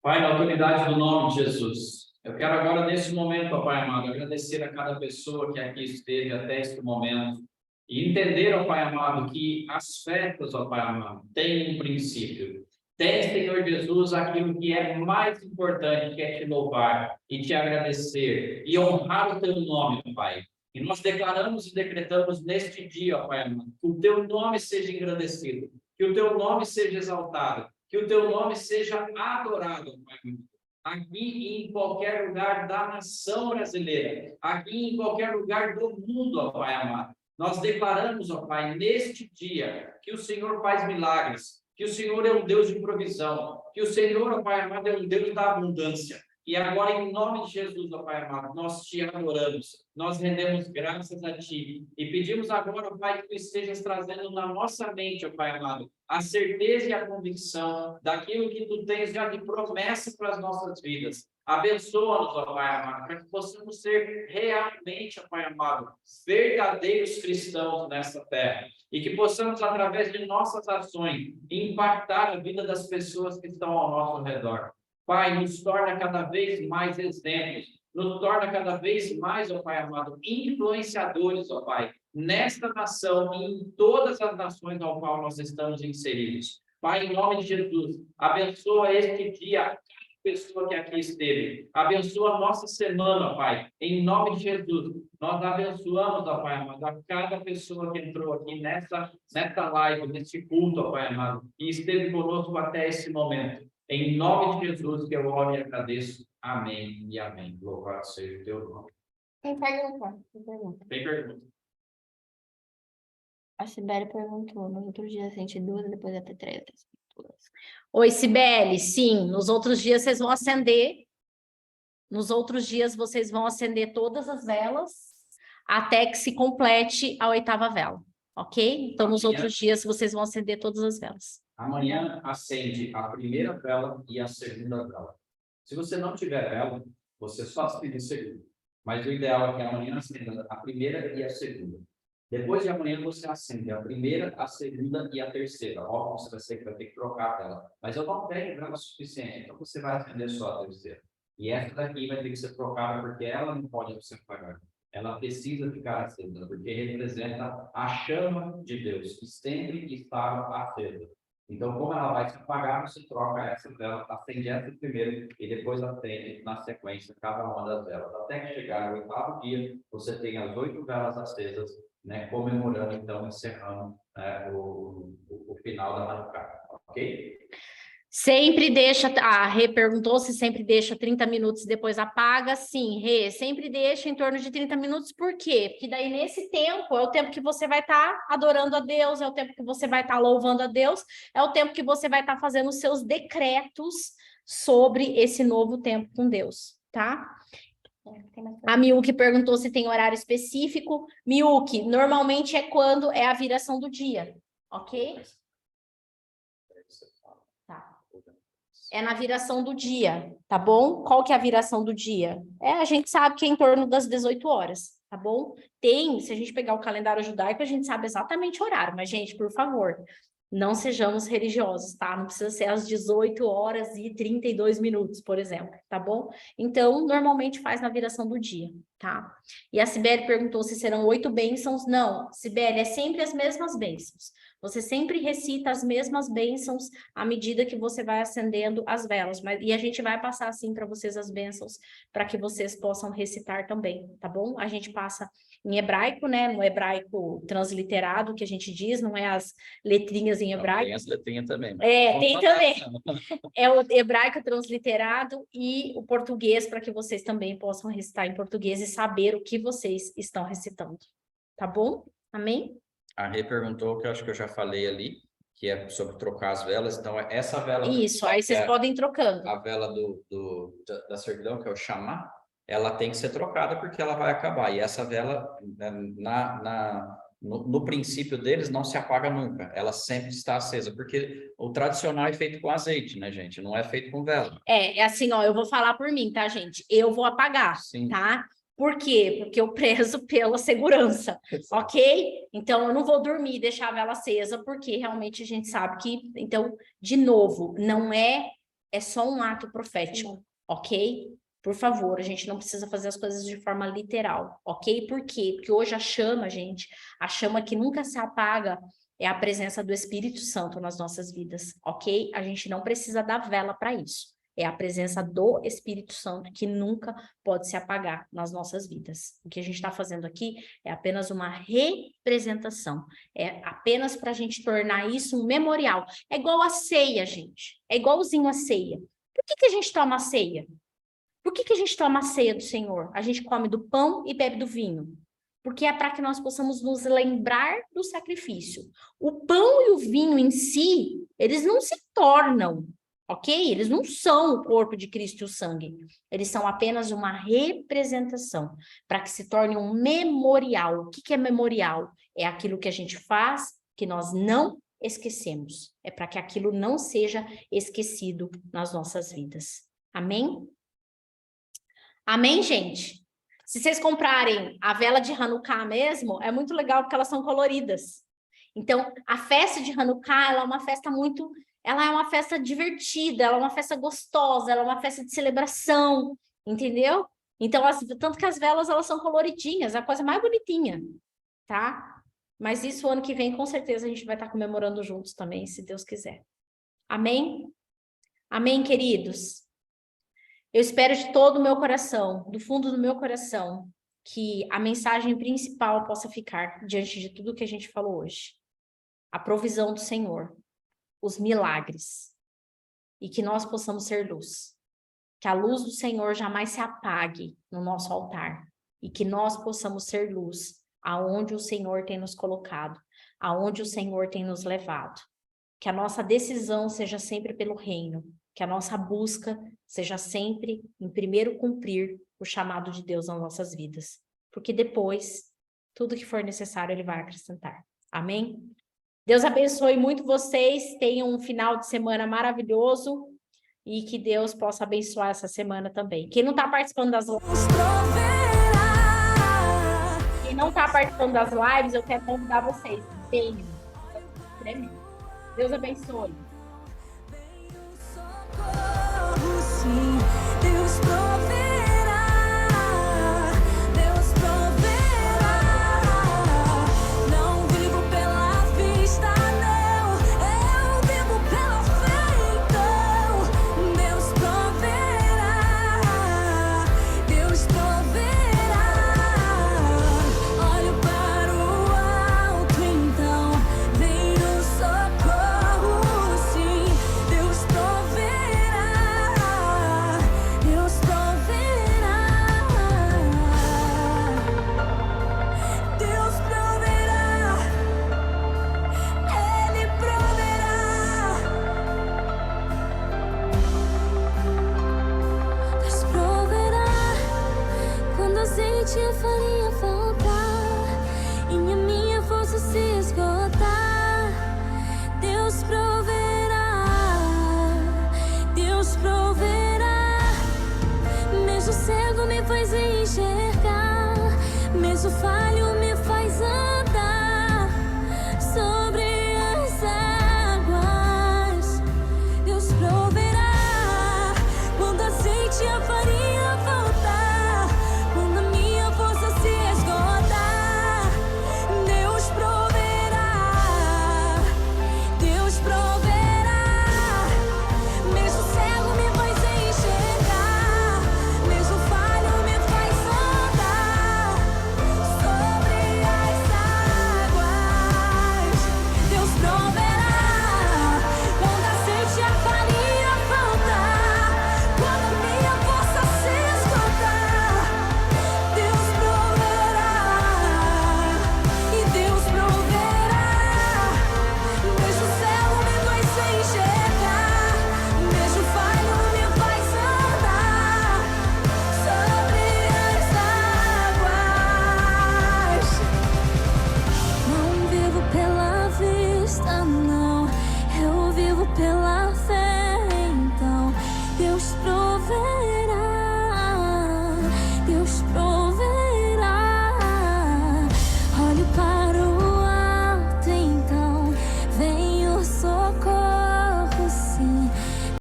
Pai, na autoridade do nome de Jesus, eu quero agora, nesse momento, ó Pai amado, agradecer a cada pessoa que aqui esteve até este momento e entender, ó Pai amado, que as festas, ó Pai amado, têm um princípio. Tem, Senhor Jesus, aquilo que é mais importante, que é te louvar e te agradecer e honrar o teu nome, ó Pai. E nós declaramos e decretamos neste dia, ó Pai amado, que o teu nome seja engrandecido, que o teu nome seja exaltado, que o teu nome seja adorado, Pai amado. Aqui e em qualquer lugar da nação brasileira, aqui em qualquer lugar do mundo, ó Pai amado. Nós declaramos, ó Pai, neste dia, que o Senhor faz milagres, que o Senhor é um Deus de provisão, que o Senhor, ó Pai amado, é um Deus da abundância. E agora, em nome de Jesus, ó Pai amado, nós te adoramos, nós rendemos graças a Ti e pedimos agora, ó Pai, que Tu estejas trazendo na nossa mente, ó Pai amado, a certeza e a convicção daquilo que Tu tens já de promessa para as nossas vidas. Abençoa-nos, ó Pai amado, para que possamos ser realmente, ó Pai amado, verdadeiros cristãos nessa terra e que possamos, através de nossas ações, impactar a vida das pessoas que estão ao nosso redor. Pai, nos torna cada vez mais exemplos nos torna cada vez mais, ó Pai amado, influenciadores, ó Pai, nesta nação e em todas as nações ao qual nós estamos inseridos. Pai, em nome de Jesus, abençoa este dia, pessoa que aqui esteve. Abençoa a nossa semana, Pai. Em nome de Jesus, nós abençoamos, ó Pai amado, a cada pessoa que entrou aqui nessa live, nesse culto, ó Pai amado, e esteve conosco até esse momento. Em nome de Jesus que eu oro e agradeço. Amém e amém. Louvado seja o teu nome. Tem pergunta? Tem pergunta. Tem pergunta? A Sibeli perguntou, nos outros dias a gente duas, depois até três. Oi, Sibeli, sim, nos outros dias vocês vão acender, nos outros dias vocês vão acender todas as velas, até que se complete a 8ª vela, ok? Então, nos outros dias vocês vão acender todas as velas. Amanhã acende a primeira vela e a segunda vela. Se você não tiver vela, você só acende a segunda. Mas o ideal é que amanhã acenda a primeira e a segunda. Depois de amanhã você acende a primeira, a segunda e a terceira. Óbvio, você vai ter que trocar a vela. Mas eu não tenho vela suficiente, então você vai acender só a terceira. E essa daqui vai ter que ser trocada porque ela não pode ser apagada. Ela precisa ficar acesa, porque representa a chama de Deus, que sempre estava acesa. Então, como ela vai se apagar, você troca essa vela, acende essa primeiro e depois acende na sequência cada uma das velas. Até que chegar no 8º dia, você tem as 8 velas acesas, né, comemorando, então, encerrando, né, o final da Hanukkah, ok? Sempre deixa, a Rê perguntou se sempre deixa 30 minutos e depois apaga. Sim, Rê, sempre deixa em torno de 30 minutos, por quê? Porque daí nesse tempo é o tempo que você vai estar adorando a Deus, é o tempo que você vai estar louvando a Deus, é o tempo que você vai estar fazendo os seus decretos sobre esse novo tempo com Deus, tá? A Miuki perguntou se tem horário específico. Miuki, normalmente é quando é a viração do dia, ok? Tá. É na viração do dia, tá bom? Qual que é a viração do dia? A gente sabe que é em torno das 18 horas, tá bom? Se a gente pegar o calendário judaico, a gente sabe exatamente o horário, mas, gente, por favor, não sejamos religiosos, tá? Não precisa ser às 18 horas e 32 minutos, por exemplo, tá bom? Então, normalmente faz na viração do dia, tá? E a Sibeli perguntou se serão 8 bênçãos. Não, Sibeli, é sempre as mesmas bênçãos. Você sempre recita as mesmas bênçãos à medida que você vai acendendo as velas. E a gente vai passar, assim, para vocês as bênçãos, para que vocês possam recitar também, tá bom? A gente passa em hebraico, né? No hebraico transliterado, que a gente diz, não é as letrinhas em hebraico. Tem as letrinhas também. Tem também. É o hebraico transliterado e o português, para que vocês também possam recitar em português e saber o que vocês estão recitando. Tá bom? Amém? A Rê perguntou, que eu acho que eu já falei ali, que é sobre trocar as velas. Então, essa vela... Isso, aí vocês podem ir trocando. A vela da servidão, que é o chamar, ela tem que ser trocada porque ela vai acabar. E essa vela, no princípio deles, não se apaga nunca. Ela sempre está acesa, porque o tradicional é feito com azeite, né, gente? Não é feito com vela. É assim, ó, eu vou falar por mim, tá, gente? Eu vou apagar, Sim. tá? Por quê? Porque eu prezo pela segurança, ok? Então, eu não vou dormir e deixar a vela acesa, porque realmente a gente sabe que... Então, de novo, não é só um ato profético, ok? Por favor, a gente não precisa fazer as coisas de forma literal, ok? Por quê? Porque hoje a chama, gente, a chama que nunca se apaga é a presença do Espírito Santo nas nossas vidas, ok? A gente não precisa da vela para isso. É a presença do Espírito Santo que nunca pode se apagar nas nossas vidas. O que a gente está fazendo aqui é apenas uma representação. É apenas para a gente tornar isso um memorial. É igual a ceia, gente. É igualzinho a ceia. Por que a gente toma a ceia? Por que a gente toma a ceia do Senhor? A gente come do pão e bebe do vinho. Porque é para que nós possamos nos lembrar do sacrifício. O pão e o vinho em si, eles não se tornam, ok? Eles não são o corpo de Cristo e o sangue. Eles são apenas uma representação, para que se torne um memorial. O que é memorial? É aquilo que a gente faz, que nós não esquecemos. É para que aquilo não seja esquecido nas nossas vidas. Amém? Amém, gente? Se vocês comprarem a vela de Hanukkah mesmo, é muito legal porque elas são coloridas. Então, a festa de Hanukkah, ela é uma festa muito... Ela é uma festa divertida, ela é uma festa gostosa, ela é uma festa de celebração, entendeu? Então, tanto que as velas, elas são coloridinhas, é a coisa mais bonitinha, tá? Mas isso, ano que vem, com certeza, a gente vai estar comemorando juntos também, se Deus quiser. Amém? Amém, queridos? Eu espero de todo o meu coração, do fundo do meu coração, que a mensagem principal possa ficar diante de tudo que a gente falou hoje. A provisão do Senhor, os milagres, e que nós possamos ser luz. Que a luz do Senhor jamais se apague no nosso altar, e que nós possamos ser luz aonde o Senhor tem nos colocado, aonde o Senhor tem nos levado. Que a nossa decisão seja sempre pelo reino, que a nossa busca seja sempre em primeiro cumprir o chamado de Deus nas nossas vidas, porque depois, tudo que for necessário, Ele vai acrescentar. Amém? Deus abençoe muito vocês, tenham um final de semana maravilhoso e que Deus possa abençoar essa semana também. Quem não está participando das lives, eu quero convidar vocês. Venham. Deus abençoe. Sim, Deus proverá, Deus proverá. Não vivo pela vista, não, eu vivo pela fé, então. Deus proverá, Deus proverá. Olho para o alto, então vem o socorro, sim, Deus proverá. Deus proverá, Deus proverá, Ele proverá, Deus proverá, quando azeite e a farinha faltar, e a minha força se esgotar, Deus proverá, Deus proverá. Mesmo cego me faz enxergar, mesmo falho